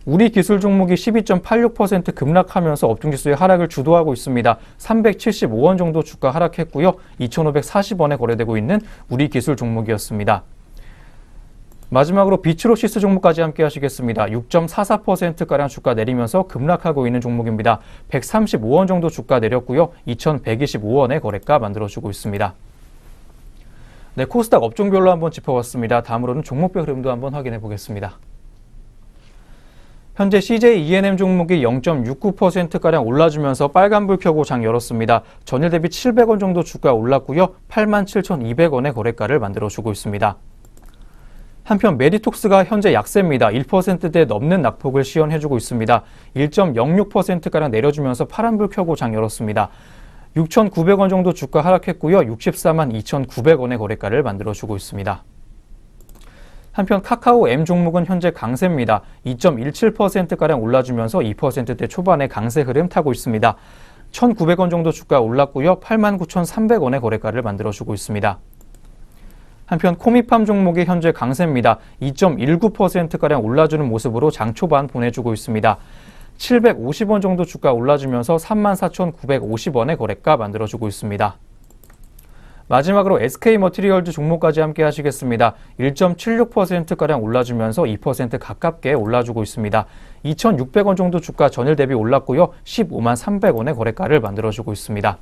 우리 기술 종목이 12.86% 급락하면서 업종지수의 하락을 주도하고 있습니다. 375원 정도 주가 하락했고요. 2,540원에 거래되고 있는 우리 기술 종목이었습니다. 마지막으로 비츠로시스 종목까지 함께 하시겠습니다. 6.44%가량 주가 내리면서 급락하고 있는 종목입니다. 135원 정도 주가 내렸고요. 2,125원의 거래가 만들어주고 있습니다. 네, 코스닥 업종별로 한번 짚어봤습니다. 다음으로는 종목별 흐름도 한번 확인해 보겠습니다. 현재 CJ E&M 종목이 0.69%가량 올라주면서 빨간불 켜고 장 열었습니다. 전일 대비 700원 정도 주가 올랐고요. 87,200원의 거래가를 만들어주고 있습니다. 한편 메디톡스가 현재 약세입니다. 1%대 넘는 낙폭을 시현해주고 있습니다. 1.06%가량 내려주면서 파란불 켜고 장 열었습니다. 6,900원 정도 주가 하락했고요. 642,900원의 거래가를 만들어주고 있습니다. 한편 카카오 M 종목은 현재 강세입니다. 2.17%가량 올라주면서 2%대 초반의 강세 흐름 타고 있습니다. 1,900원 정도 주가 올랐고요. 89,300원의 거래가를 만들어주고 있습니다. 한편 코미팜 종목이 현재 강세입니다. 2.19%가량 올라주는 모습으로 장 초반 보내주고 있습니다. 750원 정도 주가 올라주면서 34,950원의 거래가 만들어주고 있습니다. 마지막으로 SK머티리얼즈 종목까지 함께 하시겠습니다. 1.76%가량 올라주면서 2% 가깝게 올라주고 있습니다. 2,600원 정도 주가 전일 대비 올랐고요. 153,300원의 거래가를 만들어주고 있습니다.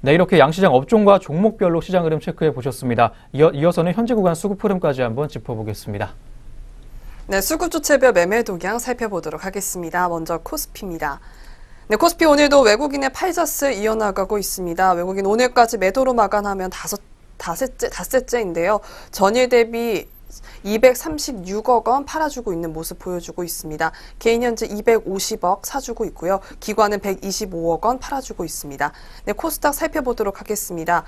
네, 이렇게 양시장 업종과 종목별로 시장 흐름 체크해 보셨습니다. 이어서는 현재 구간 수급 흐름까지 한번 짚어보겠습니다. 네, 수급 주체별 매매 동향 살펴보도록 하겠습니다. 먼저 코스피입니다. 네, 코스피 오늘도 외국인의 팔저스 이어나가고 있습니다. 외국인 오늘까지 매도로 마감하면 닷새째인데요. 전일 대비 236억 원 팔아주고 있는 모습 보여주고 있습니다. 개인 현재 250억 사주고 있고요. 기관은 125억 원 팔아주고 있습니다. 네, 코스닥 살펴보도록 하겠습니다.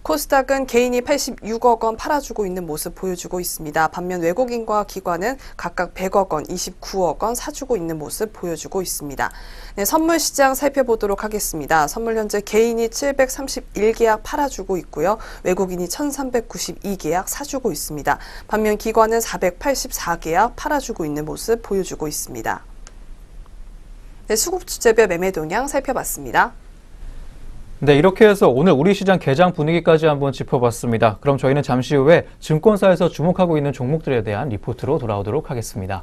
코스닥은 개인이 86억 원 팔아주고 있는 모습 보여주고 있습니다. 반면 외국인과 기관은 각각 100억 원, 29억 원 사주고 있는 모습 보여주고 있습니다. 네, 선물 시장 살펴보도록 하겠습니다. 선물 현재 개인이 731계약 팔아주고 있고요. 외국인이 1392계약 사주고 있습니다. 반면 기관은 484계약 팔아주고 있는 모습 보여주고 있습니다. 네, 수급 주체별 매매 동향 살펴봤습니다. 네, 이렇게 해서 오늘 우리 시장 개장 분위기까지 한번 짚어봤습니다. 그럼 저희는 잠시 후에 증권사에서 주목하고 있는 종목들에 대한 리포트로 돌아오도록 하겠습니다.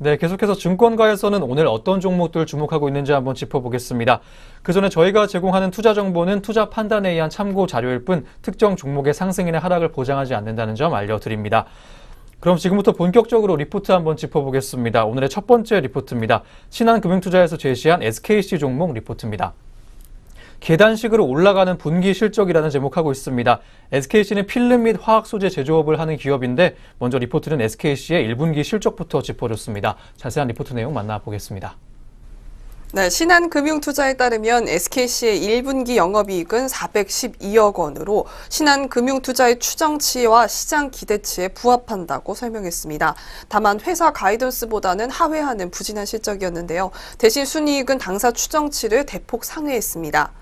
네, 계속해서 증권가에서는 오늘 어떤 종목들 주목하고 있는지 한번 짚어보겠습니다. 그 전에 저희가 제공하는 투자 정보는 투자 판단에 의한 참고 자료일 뿐 특정 종목의 상승이나 하락을 보장하지 않는다는 점 알려드립니다. 그럼 지금부터 본격적으로 리포트 한번 짚어보겠습니다. 오늘의 첫 번째 리포트입니다. 신한금융투자에서 제시한 SKC 종목 리포트입니다. 계단식으로 올라가는 분기 실적이라는 제목하고 있습니다. SKC는 필름 및 화학 소재 제조업을 하는 기업인데 먼저 리포트는 SKC의 1분기 실적부터 짚어줬습니다. 자세한 리포트 내용 만나보겠습니다. 네, 신한금융투자에 따르면 SKC의 1분기 영업이익은 412억 원으로 신한금융투자의 추정치와 시장 기대치에 부합한다고 설명했습니다. 다만 회사 가이던스보다는 하회하는 부진한 실적이었는데요. 대신 순이익은 당사 추정치를 대폭 상회했습니다.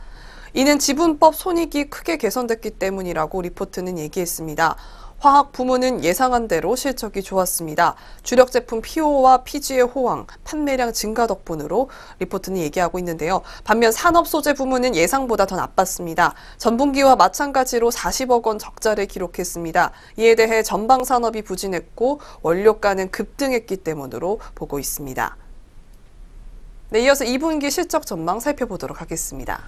이는 지분법 손익이 크게 개선됐기 때문이라고 리포트는 얘기했습니다. 화학 부문은 예상한 대로 실적이 좋았습니다. 주력 제품 PO와 PG의 호황, 판매량 증가 덕분으로 리포트는 얘기하고 있는데요. 반면 산업 소재 부문은 예상보다 더 나빴습니다. 전분기와 마찬가지로 40억 원 적자를 기록했습니다. 이에 대해 전방 산업이 부진했고 원료가는 급등했기 때문으로 보고 있습니다. 네, 이어서 2분기 실적 전망 살펴보도록 하겠습니다.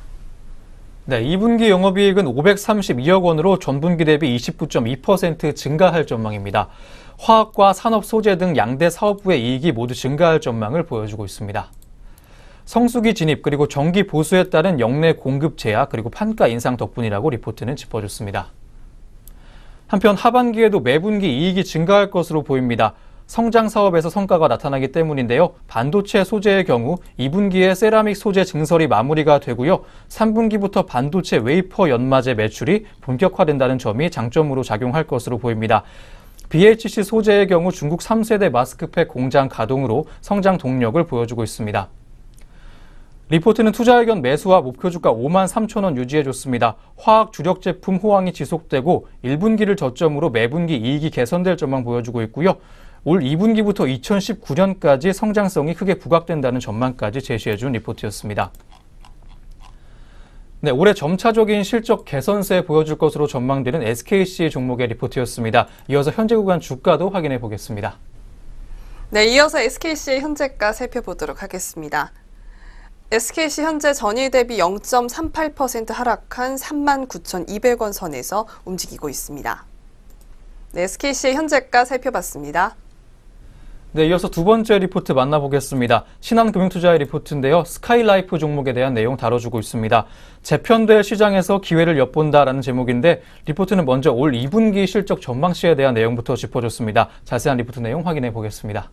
네, 2분기 영업이익은 532억 원으로 전분기 대비 29.2% 증가할 전망입니다. 화학과 산업 소재 등 양대 사업부의 이익이 모두 증가할 전망을 보여주고 있습니다. 성수기 진입 그리고 정기 보수에 따른 역내 공급 제약 그리고 판가 인상 덕분이라고 리포트는 짚어줬습니다. 한편 하반기에도 매분기 이익이 증가할 것으로 보입니다. 성장 사업에서 성과가 나타나기 때문인데요. 반도체 소재의 경우 2분기에 세라믹 소재 증설이 마무리가 되고요. 3분기부터 반도체 웨이퍼 연마제 매출이 본격화된다는 점이 장점으로 작용할 것으로 보입니다. BHC 소재의 경우 중국 3세대 마스크팩 공장 가동으로 성장 동력을 보여주고 있습니다. 리포트는 투자 의견 매수와 목표 주가 53,000원 유지해줬습니다. 화학 주력 제품 호황이 지속되고 1분기를 저점으로 매분기 이익이 개선될 전망 보여주고 있고요. 올 2분기부터 2019년까지 성장성이 크게 부각된다는 전망까지 제시해준 리포트였습니다. 네, 올해 점차적인 실적 개선세 보여줄 것으로 전망되는 SKC 종목의 리포트였습니다. 이어서 현재 구간 주가도 확인해 보겠습니다. 네, 이어서 SKC의 현재가 살펴보도록 하겠습니다. SKC 현재 전일 대비 0.38% 하락한 39,200원 선에서 움직이고 있습니다. 네, SKC의 현재가 살펴봤습니다. 네, 이어서 두 번째 리포트 만나보겠습니다. 신한금융투자의 리포트인데요. 스카이라이프 종목에 대한 내용 다뤄주고 있습니다. 재편될 시장에서 기회를 엿본다라는 제목인데 리포트는 먼저 올 2분기 실적 전망치에 대한 내용부터 짚어줬습니다. 자세한 리포트 내용 확인해 보겠습니다.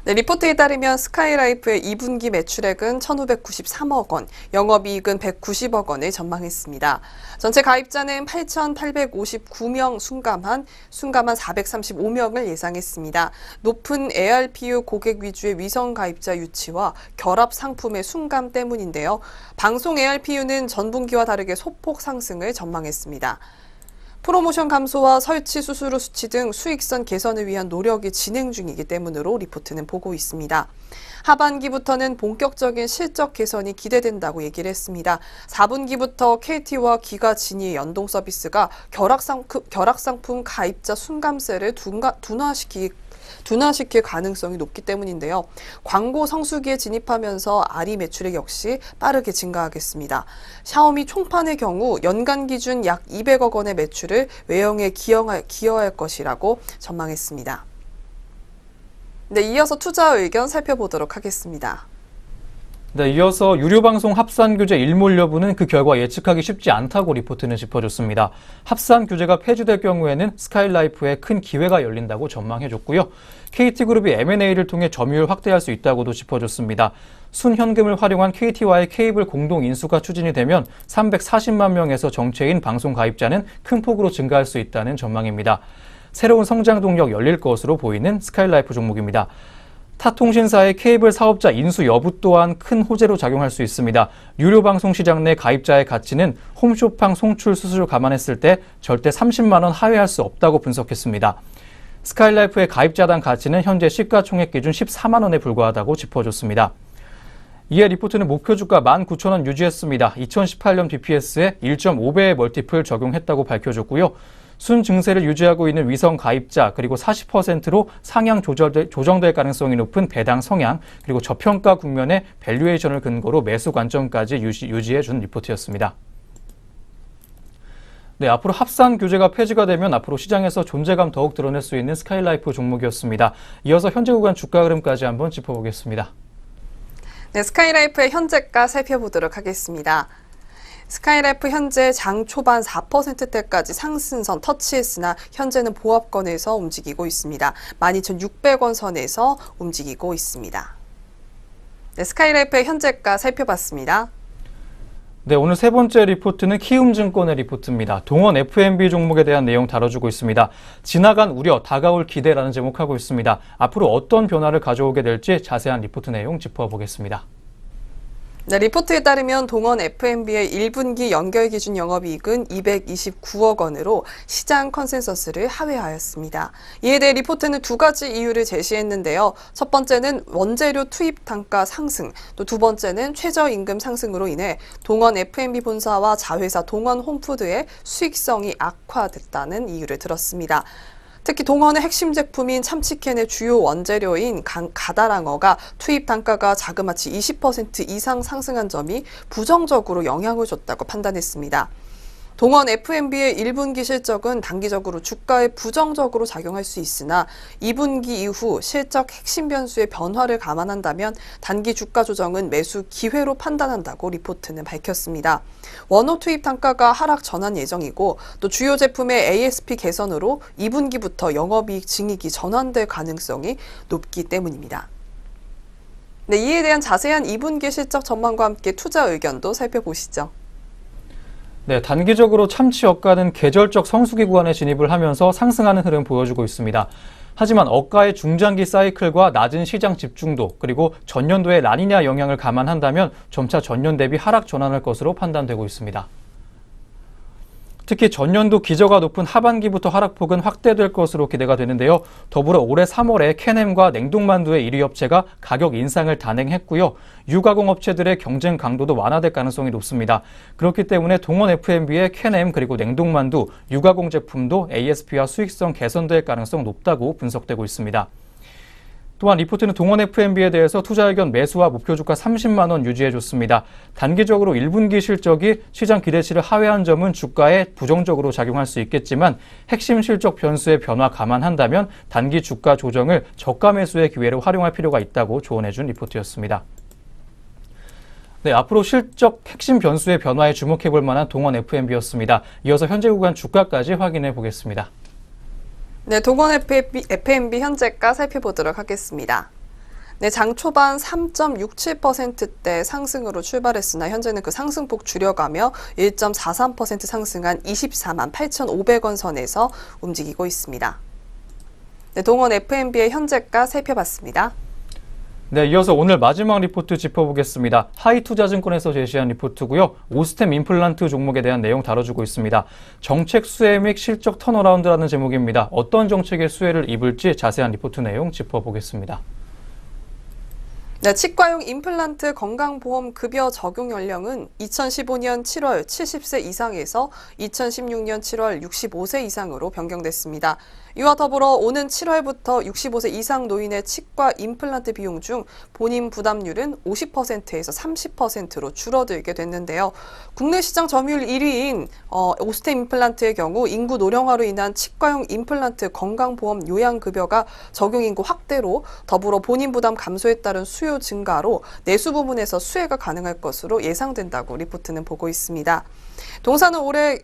네, 리포트에 따르면 스카이라이프의 2분기 매출액은 1,593억 원, 영업이익은 190억 원을 전망했습니다. 전체 가입자는 8,859명 순감한 435명을 예상했습니다. 높은 ARPU 고객 위주의 위성 가입자 유치와 결합 상품의 순감 때문인데요. 방송 ARPU는 전분기와 다르게 소폭 상승을 전망했습니다. 프로모션 감소와 설치 수수료 수치 등 수익성 개선을 위한 노력이 진행 중이기 때문으로 리포트는 보고 있습니다. 하반기부터는 본격적인 실적 개선이 기대된다고 얘기를 했습니다. 4분기부터 KT와 기가 진이 연동 서비스가 결합상품 가입자 순감세를 둔화시킬 가능성이 높기 때문인데요. 광고 성수기에 진입하면서 아리 매출액 역시 빠르게 증가하겠습니다. 샤오미 총판의 경우 연간 기준 약 200억 원의 매출을 외형에 기여할 것이라고 전망했습니다. 네, 이어서 투자 의견 살펴보도록 하겠습니다. 네, 이어서 유료방송 합산규제 일몰 여부는 그 결과 예측하기 쉽지 않다고 리포트는 짚어줬습니다. 합산규제가 폐지될 경우에는 스카이라이프에 큰 기회가 열린다고 전망해줬고요. KT그룹이 M&A를 통해 점유율 확대할 수 있다고도 짚어줬습니다. 순현금을 활용한 KT와의 케이블 공동 인수가 추진이 되면 340만 명에서 정체인 방송 가입자는 큰 폭으로 증가할 수 있다는 전망입니다. 새로운 성장 동력 열릴 것으로 보이는 스카이라이프 종목입니다. 타 통신사의 케이블 사업자 인수 여부 또한 큰 호재로 작용할 수 있습니다. 유료 방송 시장 내 가입자의 가치는 홈쇼팡 송출 수수료 감안했을 때 절대 30만 원 하회할 수 없다고 분석했습니다. 스카이라이프의 가입자당 가치는 현재 시가총액 기준 14만 원에 불과하다고 짚어줬습니다. 이에 리포트는 목표 주가 19,000원 유지했습니다. 2018년 BPS에 1.5배의 멀티플 적용했다고 밝혀줬고요. 순증세를 유지하고 있는 위성 가입자 그리고 40%로 상향 조정될 가능성이 높은 배당 성향 그리고 저평가 국면의 밸류에이션을 근거로 매수 관점까지 유지해 준 리포트였습니다. 네, 앞으로 합산 규제가 폐지가 되면 앞으로 시장에서 존재감 더욱 드러낼 수 있는 스카이라이프 종목이었습니다. 이어서 현재 구간 주가 흐름까지 한번 짚어보겠습니다. 네, 스카이라이프의 현재가 살펴보도록 하겠습니다. 스카이라이프 현재 장 초반 4%대까지 상승선 터치했으나 현재는 보합권에서 움직이고 있습니다. 12,600원 선에서 움직이고 있습니다. 네, 스카이라이프의 현재가 살펴봤습니다. 네, 오늘 세 번째 리포트는 키움증권의 리포트입니다. 동원 F&B 종목에 대한 내용 다뤄주고 있습니다. 지나간 우려, 다가올 기대라는 제목하고 있습니다. 앞으로 어떤 변화를 가져오게 될지 자세한 리포트 내용 짚어보겠습니다. 네, 리포트에 따르면 동원 F&B의 1분기 연결 기준 영업이익은 229억 원으로 시장 컨센서스를 하회하였습니다. 이에 대해 리포트는 두 가지 이유를 제시했는데요. 첫 번째는 원재료 투입 단가 상승, 또 두 번째는 최저임금 상승으로 인해 동원 F&B 본사와 자회사 동원 홈푸드의 수익성이 악화됐다는 이유를 들었습니다. 특히 동원의 핵심 제품인 참치캔의 주요 원재료인 가다랑어가 투입 단가가 자그마치 20% 이상 상승한 점이 부정적으로 영향을 줬다고 판단했습니다. 동원 F&B의 1분기 실적은 단기적으로 주가에 부정적으로 작용할 수 있으나 2분기 이후 실적 핵심 변수의 변화를 감안한다면 단기 주가 조정은 매수 기회로 판단한다고 리포트는 밝혔습니다. 원호 투입 단가가 하락 전환 예정이고 또 주요 제품의 ASP 개선으로 2분기부터 영업이익 증익이 전환될 가능성이 높기 때문입니다. 네, 이에 대한 자세한 2분기 실적 전망과 함께 투자 의견도 살펴보시죠. 네, 단기적으로 참치 어가는 계절적 성수기 구간에 진입을 하면서 상승하는 흐름 보여주고 있습니다. 하지만 어가의 중장기 사이클과 낮은 시장 집중도 그리고 전년도의 라니냐 영향을 감안한다면 점차 전년 대비 하락 전환할 것으로 판단되고 있습니다. 특히 전년도 기저가 높은 하반기부터 하락폭은 확대될 것으로 기대가 되는데요. 더불어 올해 3월에 캐넴과 냉동만두의 1위 업체가 가격 인상을 단행했고요. 유가공 업체들의 경쟁 강도도 완화될 가능성이 높습니다. 그렇기 때문에 동원 F&B의 캐넴 그리고 냉동만두, 유가공 제품도 ASP와 수익성 개선될 가능성 높다고 분석되고 있습니다. 또한 리포트는 동원 F&B에 대해서 투자 의견 매수와 목표 주가 30만 원 유지해줬습니다. 단기적으로 1분기 실적이 시장 기대치를 하회한 점은 주가에 부정적으로 작용할 수 있겠지만 핵심 실적 변수의 변화 감안한다면 단기 주가 조정을 저가 매수의 기회로 활용할 필요가 있다고 조언해준 리포트였습니다. 네, 앞으로 실적 핵심 변수의 변화에 주목해볼 만한 동원 F&B였습니다. 이어서 현재 구간 주가까지 확인해 보겠습니다. 네, 동원 F&B 현재가 살펴보도록 하겠습니다. 네, 장 초반 3.67%대 상승으로 출발했으나 현재는 그 상승폭 줄여가며 1.43% 상승한 24만 8,500원 선에서 움직이고 있습니다. 네, 동원 F&B의 현재가 살펴봤습니다. 네, 이어서 오늘 마지막 리포트 짚어보겠습니다. 하이투자증권에서 제시한 리포트고요. 오스템 임플란트 종목에 대한 내용 다뤄주고 있습니다. 정책 수혜 및 실적 턴어라운드라는 제목입니다. 어떤 정책의 수혜를 입을지 자세한 리포트 내용 짚어보겠습니다. 네, 치과용 임플란트 건강보험 급여 적용 연령은 2015년 7월 70세 이상에서 2016년 7월 65세 이상으로 변경됐습니다. 이와 더불어 오는 7월부터 65세 이상 노인의 치과 임플란트 비용 중 본인 부담률은 50%에서 30%로 줄어들게 됐는데요. 국내 시장 점유율 1위인 오스템 임플란트의 경우 인구 노령화로 인한 치과용 임플란트 건강보험 요양급여가 적용 인구 확대로 더불어 본인 부담 감소에 따른 수요 증가로 내수 부문에서 수혜가 가능할 것으로 예상된다고 리포트는 보고 있습니다. 동사는 올해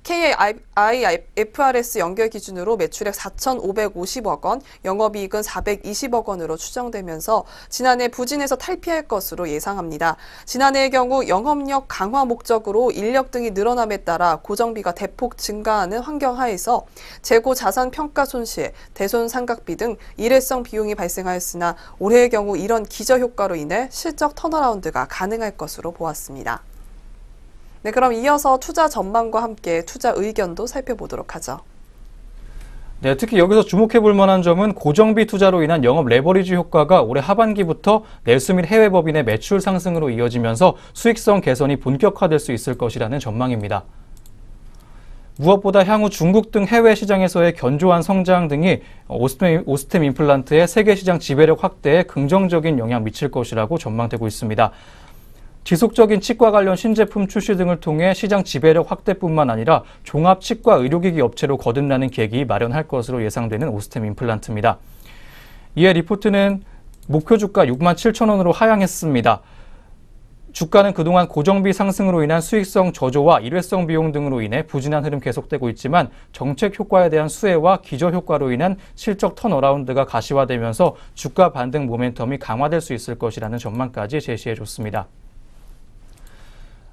KIFRS 연결 기준으로 매출액 4,550억 원, 영업이익은 420억 원으로 추정되면서 지난해 부진에서 탈피할 것으로 예상합니다. 지난해의 경우 영업력 강화 목적으로 인력 등이 늘어남에 따라 고정비가 대폭 증가하는 환경 하에서 재고 자산 평가 손실, 대손 상각비 등 일회성 비용이 발생하였으나 올해의 경우 이런 기저 효과로 인해 실적 턴어라운드가 가능할 것으로 보았습니다. 네, 그럼 이어서 투자 전망과 함께 투자 의견도 살펴보도록 하죠. 네, 특히 여기서 주목해 볼 만한 점은 고정비 투자로 인한 영업 레버리지 효과가 올해 하반기부터 내수 및 해외 법인의 매출 상승으로 이어지면서 수익성 개선이 본격화될 수 있을 것이라는 전망입니다. 무엇보다 향후 중국 등 해외 시장에서의 견조한 성장 등이 오스템 임플란트의 세계 시장 지배력 확대에 긍정적인 영향을 미칠 것이라고 전망되고 있습니다. 지속적인 치과 관련 신제품 출시 등을 통해 시장 지배력 확대뿐만 아니라 종합 치과 의료기기 업체로 거듭나는 계기 마련할 것으로 예상되는 오스템 임플란트입니다. 이에 리포트는 목표 주가 67,000원으로 하향했습니다. 주가는 그동안 고정비 상승으로 인한 수익성 저조와 일회성 비용 등으로 인해 부진한 흐름 계속되고 있지만 정책 효과에 대한 수혜와 기저 효과로 인한 실적 턴어라운드가 가시화되면서 주가 반등 모멘텀이 강화될 수 있을 것이라는 전망까지 제시해줬습니다.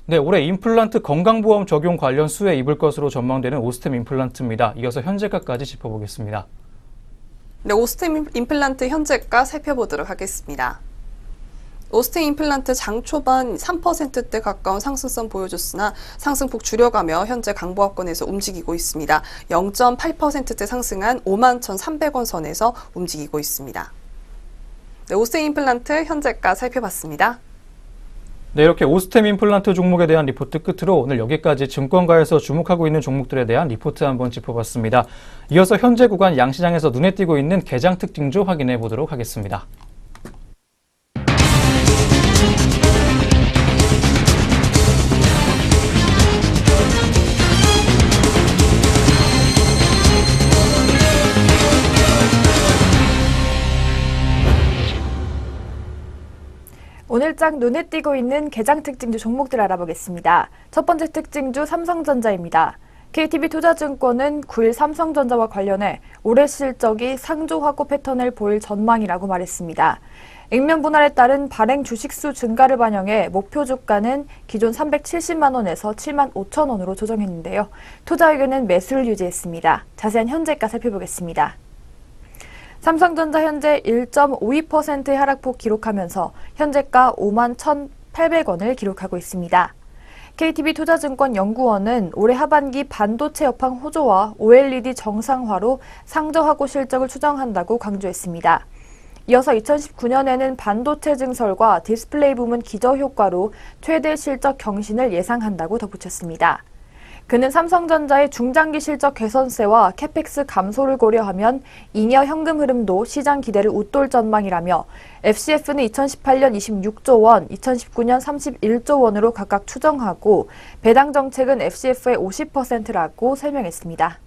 네, 올해 임플란트 건강보험 적용 관련 수혜에 입을 것으로 전망되는 오스템 임플란트입니다. 이어서 현재가까지 짚어보겠습니다. 네, 오스템 임플란트 현재가 살펴보도록 하겠습니다. 오스템 임플란트 장 초반 3%대 가까운 상승선 보여줬으나 상승폭 줄여가며 현재 강보합권에서 움직이고 있습니다. 0.8%대 상승한 51,300원 선에서 움직이고 있습니다. 네, 오스템 임플란트 현재가 살펴봤습니다. 네, 이렇게 오스템 임플란트 종목에 대한 리포트 끝으로 오늘 여기까지 증권가에서 주목하고 있는 종목들에 대한 리포트 한번 짚어봤습니다. 이어서 현재 구간 양시장에서 눈에 띄고 있는 개장 특징주 확인해 보도록 하겠습니다. 오늘장 눈에 띄고 있는 개장 특징주 종목들 알아보겠습니다. 첫 번째 특징주 삼성전자입니다. KTB투자증권은 9일 삼성전자와 관련해 올해 실적이 상조하고 패턴을 보일 전망이라고 말했습니다. 액면 분할에 따른 발행 주식수 증가를 반영해 목표 주가는 기존 370만 원에서 7만 5천 원으로 조정했는데요. 투자 의견은 매수를 유지했습니다. 자세한 현재가 살펴보겠습니다. 삼성전자 현재 1.52%의 하락폭 기록하면서 현재가 5만 1,800원을 기록하고 있습니다. KTB투자증권 연구원은 올해 하반기 반도체 여팡 호조와 OLED 정상화로 상저하고 실적을 추정한다고 강조했습니다. 이어서 2019년에는 반도체 증설과 디스플레이 부문 기저 효과로 최대 실적 경신을 예상한다고 덧붙였습니다. 그는 삼성전자의 중장기 실적 개선세와 캐펙스 감소를 고려하면 잉여 현금 흐름도 시장 기대를 웃돌 전망이라며 FCF는 2018년 26조 원, 2019년 31조 원으로 각각 추정하고 배당 정책은 FCF의 50%라고 설명했습니다.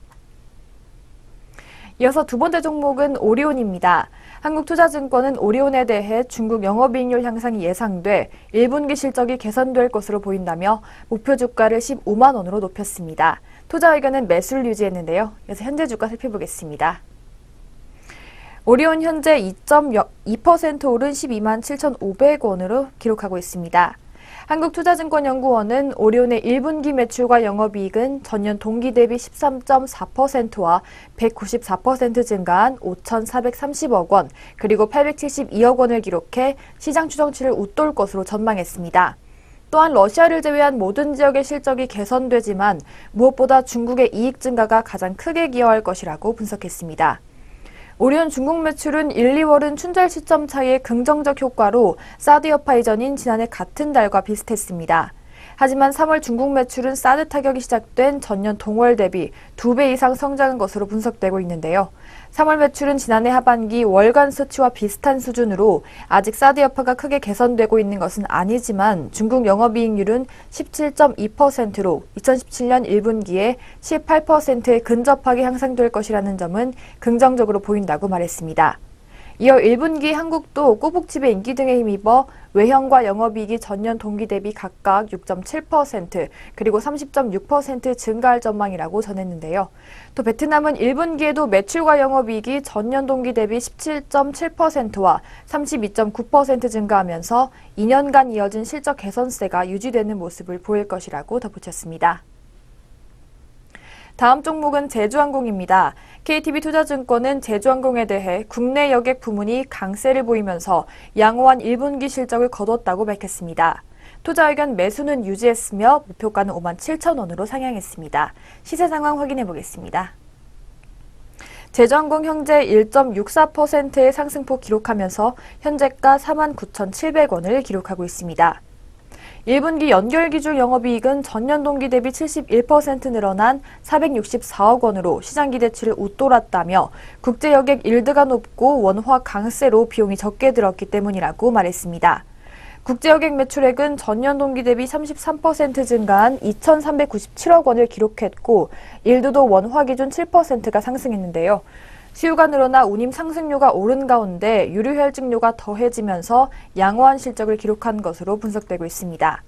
이어서 두 번째 종목은 오리온입니다. 한국투자증권은 오리온에 대해 중국 영업이익률 향상이 예상돼 1분기 실적이 개선될 것으로 보인다며 목표 주가를 15만 원으로 높였습니다. 투자 의견은 매수를 유지했는데요. 그래서 현재 주가 살펴보겠습니다. 오리온 현재 2.2% 오른 12만 7,500원으로 기록하고 있습니다. 한국투자증권연구원은 오리온의 1분기 매출과 영업이익은 전년 동기 대비 13.4%와 194% 증가한 5,430억 원, 그리고 872억 원을 기록해 시장 추정치를 웃돌 것으로 전망했습니다. 또한 러시아를 제외한 모든 지역의 실적이 개선되지만 무엇보다 중국의 이익 증가가 가장 크게 기여할 것이라고 분석했습니다. 오리온 중국 매출은 1, 2월은 춘절 시점 차이의 긍정적 효과로 사드 여파 이전인 지난해 같은 달과 비슷했습니다. 하지만 3월 중국 매출은 사드 타격이 시작된 전년 동월 대비 2배 이상 성장한 것으로 분석되고 있는데요. 3월 매출은 지난해 하반기 월간 수치와 비슷한 수준으로 아직 사드 여파가 크게 개선되고 있는 것은 아니지만 중국 영업이익률은 17.2%로 2017년 1분기에 18%에 근접하게 향상될 것이라는 점은 긍정적으로 보인다고 말했습니다. 이어 1분기 한국도 꼬북칩의 인기 등에 힘입어 외형과 영업이익이 전년 동기 대비 각각 6.7% 그리고 30.6% 증가할 전망이라고 전했는데요. 또 베트남은 1분기에도 매출과 영업이익이 전년 동기 대비 17.7%와 32.9% 증가하면서 2년간 이어진 실적 개선세가 유지되는 모습을 보일 것이라고 덧붙였습니다. 다음 종목은 제주항공입니다. KTB투자증권은 제주항공에 대해 국내 여객 부문이 강세를 보이면서 양호한 1분기 실적을 거뒀다고 밝혔습니다. 투자 의견 매수는 유지했으며 목표가는 5만 7천 원으로 상향했습니다. 시세 상황 확인해 보겠습니다. 제주항공 현재 1.64%의 상승폭 기록하면서 현재가 49,700원을 기록하고 있습니다. 1분기 연결기준 영업이익은 전년 동기 대비 71% 늘어난 464억 원으로 시장 기대치를 웃돌았다며 국제 여객 일드가 높고 원화 강세로 비용이 적게 들었기 때문이라고 말했습니다. 국제 여객 매출액은 전년 동기 대비 33% 증가한 2,397억 원을 기록했고 일드도 원화 기준 7%가 상승했는데요. 수요가 늘어나 운임 상승료가 오른 가운데 유류 혈증료가 더해지면서 양호한 실적을 기록한 것으로 분석되고 있습니다.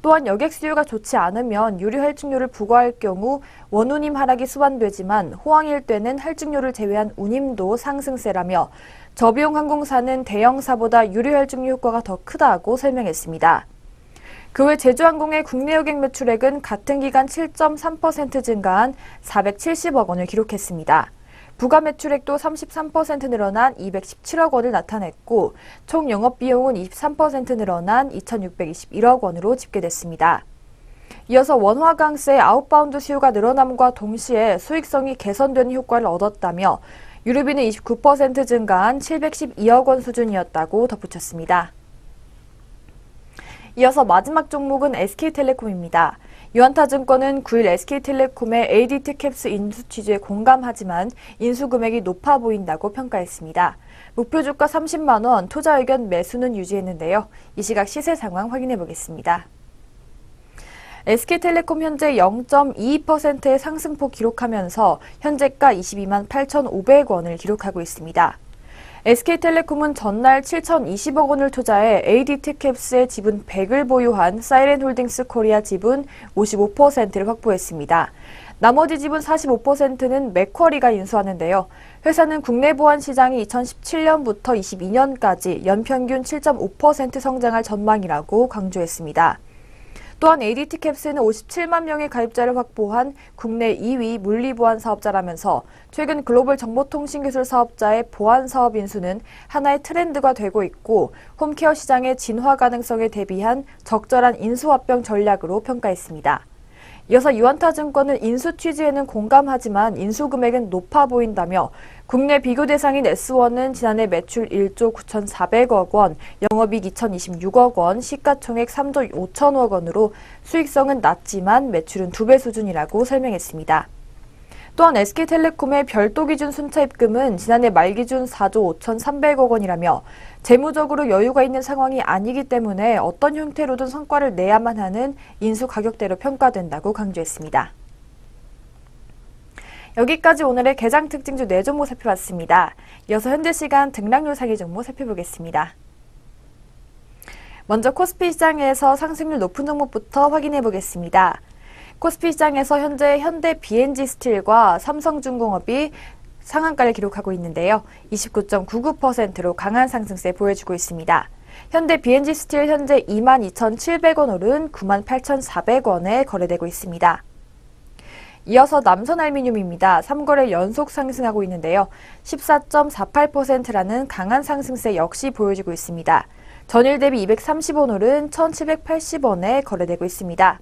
또한 여객 수요가 좋지 않으면 유류 혈증료를 부과할 경우 원운임 하락이 수반되지만 호황일 때는 혈증료를 제외한 운임도 상승세라며 저비용 항공사는 대형사보다 유류 혈증료 효과가 더 크다고 설명했습니다. 그 외 제주항공의 국내 여객 매출액은 같은 기간 7.3% 증가한 470억 원을 기록했습니다. 부가 매출액도 33% 늘어난 217억 원을 나타냈고 총 영업비용은 23% 늘어난 2,621억 원으로 집계됐습니다. 이어서 원화 강세의 아웃바운드 수요가 늘어남과 동시에 수익성이 개선되는 효과를 얻었다며 유류비는 29% 증가한 712억 원 수준이었다고 덧붙였습니다. 이어서 마지막 종목은 SK텔레콤입니다. 유한타증권은 9일 SK텔레콤의 ADT캡스 인수 취지에 공감하지만 인수 금액이 높아 보인다고 평가했습니다. 목표 주가 30만 원, 투자 의견 매수는 유지했는데요. 이 시각 시세 상황 확인해 보겠습니다. SK텔레콤 현재 0.22%의 상승폭 기록하면서 현재가 22만 8,500원을 기록하고 있습니다. SK텔레콤은 전날 7,020억 원을 투자해 ADT캡스의 지분 100을 보유한 사이렌홀딩스 코리아 지분 55%를 확보했습니다. 나머지 지분 45%는 맥쿼리가 인수하는데요. 회사는 국내 보안 시장이 2017년부터 22년까지 연평균 7.5% 성장할 전망이라고 강조했습니다. 또한 ADT캡스는 57만 명의 가입자를 확보한 국내 2위 물리보안 사업자라면서 최근 글로벌 정보통신기술 사업자의 보안 사업 인수는 하나의 트렌드가 되고 있고 홈케어 시장의 진화 가능성에 대비한 적절한 인수합병 전략으로 평가했습니다. 이어서 유한타증권은 인수 취지에는 공감하지만 인수 금액은 높아 보인다며 국내 비교 대상인 S1은 지난해 매출 1조 9,400억 원, 영업이익 2,026억 원, 시가총액 3조 5천억 원으로 수익성은 낮지만 매출은 2배 수준이라고 설명했습니다. 또한 SK텔레콤의 별도 기준 순차 입금은 지난해 말 기준 4조 5,300억 원이라며 재무적으로 여유가 있는 상황이 아니기 때문에 어떤 형태로든 성과를 내야만 하는 인수 가격대로 평가된다고 강조했습니다. 여기까지 오늘의 개장 특징주 4종목 살펴봤습니다. 이어서 현재 시간 등락률 상위 종목 살펴보겠습니다. 먼저 코스피 시장에서 상승률 높은 종목부터 확인해 보겠습니다. 코스피 시장에서 현재 현대 BNG 스틸과 삼성중공업이 상한가를 기록하고 있는데요. 29.99%로 강한 상승세 보여주고 있습니다. 현대 BNG 스틸 현재 22,700원 오른 98,400원에 거래되고 있습니다. 이어서 남선알미늄입니다. 3거래 연속 상승하고 있는데요. 14.48%라는 강한 상승세 역시 보여주고 있습니다. 전일 대비 230원 오른 1,780원에 거래되고 있습니다.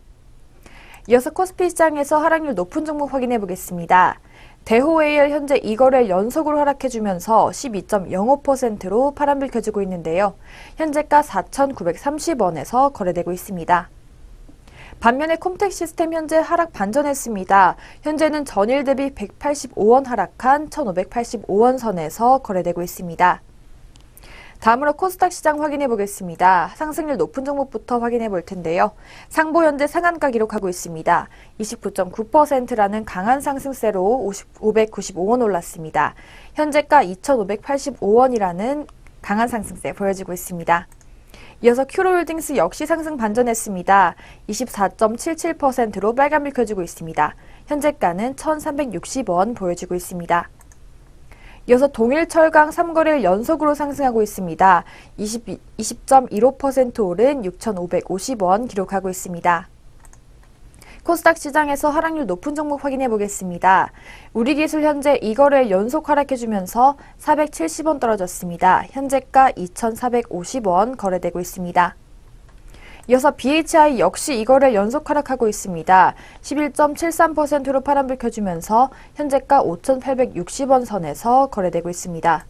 이어서 코스피 시장에서 하락률 높은 종목 확인해 보겠습니다. 대호AL 현재 2거래 연속으로 하락해주면서 12.05%로 파란불 켜지고 있는데요. 현재가 4,930원에서 거래되고 있습니다. 반면에 콤텍 시스템 현재 하락 반전했습니다. 현재는 전일 대비 185원 하락한 1,585원 선에서 거래되고 있습니다. 다음으로 코스닥 시장 확인해 보겠습니다. 상승률 높은 종목부터 확인해 볼 텐데요. 상보 현재 상한가 기록하고 있습니다. 29.9%라는 강한 상승세로 595원 올랐습니다. 현재가 2,585원이라는 강한 상승세 보여지고 있습니다. 이어서 큐로홀딩스 역시 상승 반전했습니다. 24.77%로 빨간불 켜지고 있습니다. 현재가는 1,360원 보여지고 있습니다. 이어서 동일철강 3거래일 연속으로 상승하고 있습니다. 20.15% 오른 6,550원 기록하고 있습니다. 코스닥 시장에서 하락률 높은 종목 확인해 보겠습니다. 우리기술 현재 2거래일 연속 하락해주면서 470원 떨어졌습니다. 현재가 2,450원 거래되고 있습니다. 이어서 BHI 역시 2거래일 연속 하락하고 있습니다. 11.73%로 파란불 켜주면서 현재가 5,860원 선에서 거래되고 있습니다.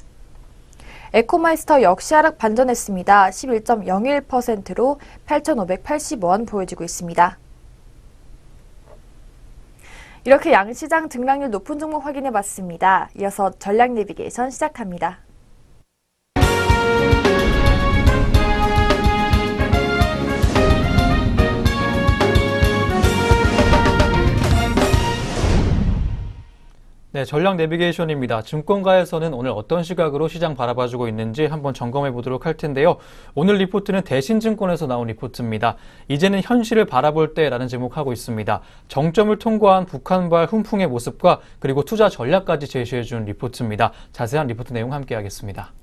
에코마이스터 역시 하락 반전했습니다. 11.01%로 8,580원 보여지고 있습니다. 이렇게 양시장 등락률 높은 종목 확인해 봤습니다. 이어서 전략 내비게이션 시작합니다. 네, 전략 내비게이션입니다. 증권가에서는 오늘 어떤 시각으로 시장 바라봐주고 있는지 한번 점검해 보도록 할 텐데요. 오늘 리포트는 대신증권에서 나온 리포트입니다. 이제는 현실을 바라볼 때라는 제목하고 있습니다. 정점을 통과한 북한발 훈풍의 모습과 그리고 투자 전략까지 제시해 준 리포트입니다. 자세한 리포트 내용 함께 하겠습니다.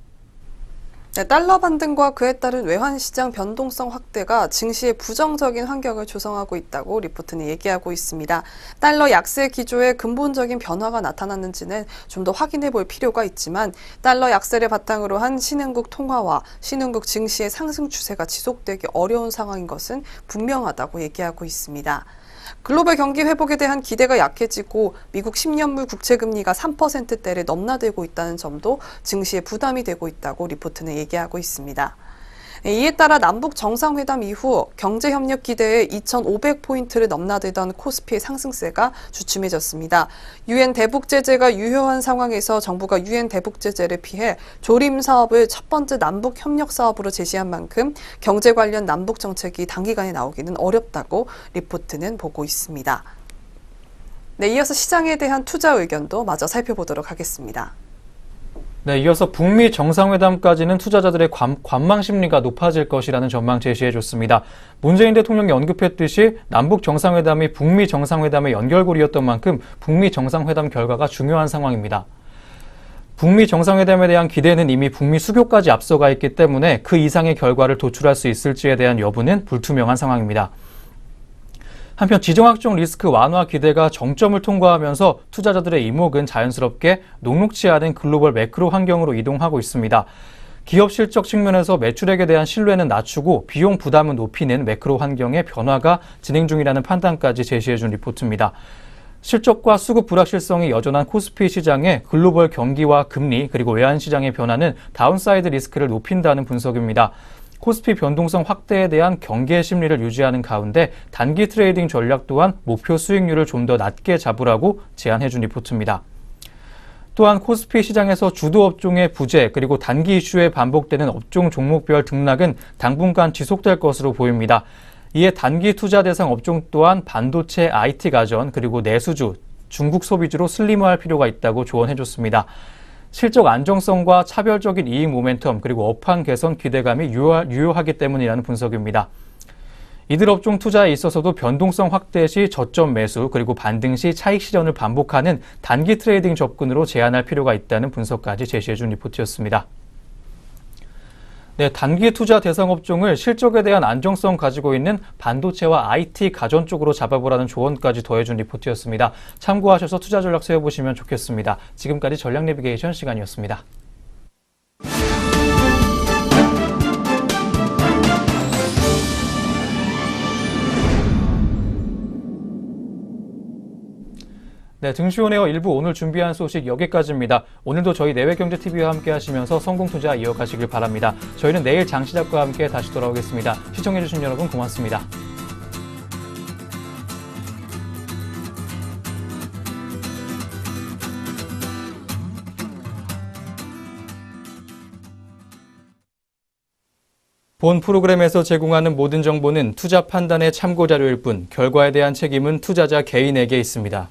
네, 달러 반등과 그에 따른 외환시장 변동성 확대가 증시에 부정적인 환경을 조성하고 있다고 리포트는 얘기하고 있습니다. 달러 약세 기조에 근본적인 변화가 나타났는지는 좀 더 확인해 볼 필요가 있지만 달러 약세를 바탕으로 한 신흥국 통화와 신흥국 증시의 상승 추세가 지속되기 어려운 상황인 것은 분명하다고 얘기하고 있습니다. 글로벌 경기 회복에 대한 기대가 약해지고 미국 10년물 국채금리가 3%대를 넘나들고 있다는 점도 증시에 부담이 되고 있다고 리포트는 얘기하고 있습니다. 이에 따라 남북 정상회담 이후 경제협력 기대에 2,500포인트를 넘나들던 코스피의 상승세가 주춤해졌습니다. 유엔 대북 제재가 유효한 상황에서 정부가 유엔 대북 제재를 피해 조림 사업을 첫 번째 남북 협력 사업으로 제시한 만큼 경제 관련 남북 정책이 단기간에 나오기는 어렵다고 리포트는 보고 있습니다. 네, 이어서 시장에 대한 투자 의견도 마저 살펴보도록 하겠습니다. 네, 이어서 북미 정상회담까지는 투자자들의 관망 심리가 높아질 것이라는 전망 제시해줬습니다. 문재인 대통령이 언급했듯이 남북 정상회담이 북미 정상회담의 연결고리였던 만큼 북미 정상회담 결과가 중요한 상황입니다. 북미 정상회담에 대한 기대는 이미 북미 수교까지 앞서가 있기 때문에 그 이상의 결과를 도출할 수 있을지에 대한 여부는 불투명한 상황입니다. 한편 지정학적 리스크 완화 기대가 정점을 통과하면서 투자자들의 이목은 자연스럽게 녹록치 않은 글로벌 매크로 환경으로 이동하고 있습니다. 기업 실적 측면에서 매출액에 대한 신뢰는 낮추고 비용 부담은 높이는 매크로 환경의 변화가 진행 중이라는 판단까지 제시해준 리포트입니다. 실적과 수급 불확실성이 여전한 코스피 시장의 글로벌 경기와 금리 그리고 외환시장의 변화는 다운사이드 리스크를 높인다는 분석입니다. 코스피 변동성 확대에 대한 경계 심리를 유지하는 가운데 단기 트레이딩 전략 또한 목표 수익률을 좀 더 낮게 잡으라고 제안해준 리포트입니다. 또한 코스피 시장에서 주도 업종의 부재 그리고 단기 이슈에 반복되는 업종 종목별 등락은 당분간 지속될 것으로 보입니다. 이에 단기 투자 대상 업종 또한 반도체, IT 가전 그리고 내수주, 중국 소비주로 슬림화할 필요가 있다고 조언해줬습니다. 실적 안정성과 차별적인 이익 모멘텀 그리고 업황 개선 기대감이 유효하기 때문이라는 분석입니다. 이들 업종 투자에 있어서도 변동성 확대 시 저점 매수 그리고 반등 시 차익 실현을 반복하는 단기 트레이딩 접근으로 제한할 필요가 있다는 분석까지 제시해준 리포트였습니다. 네, 단기 투자 대상 업종을 실적에 대한 안정성 가지고 있는 반도체와 IT 가전 쪽으로 잡아보라는 조언까지 더해준 리포트였습니다. 참고하셔서 투자 전략 세워보시면 좋겠습니다. 지금까지 전략 내비게이션 시간이었습니다. 네, 증시온에어 1부 오늘 준비한 소식 여기까지입니다. 오늘도 저희 내외경제TV와 함께 하시면서 성공투자 이어가시길 바랍니다. 저희는 내일 장시작과 함께 다시 돌아오겠습니다. 시청해주신 여러분 고맙습니다. 본 프로그램에서 제공하는 모든 정보는 투자 판단의 참고자료일 뿐 결과에 대한 책임은 투자자 개인에게 있습니다.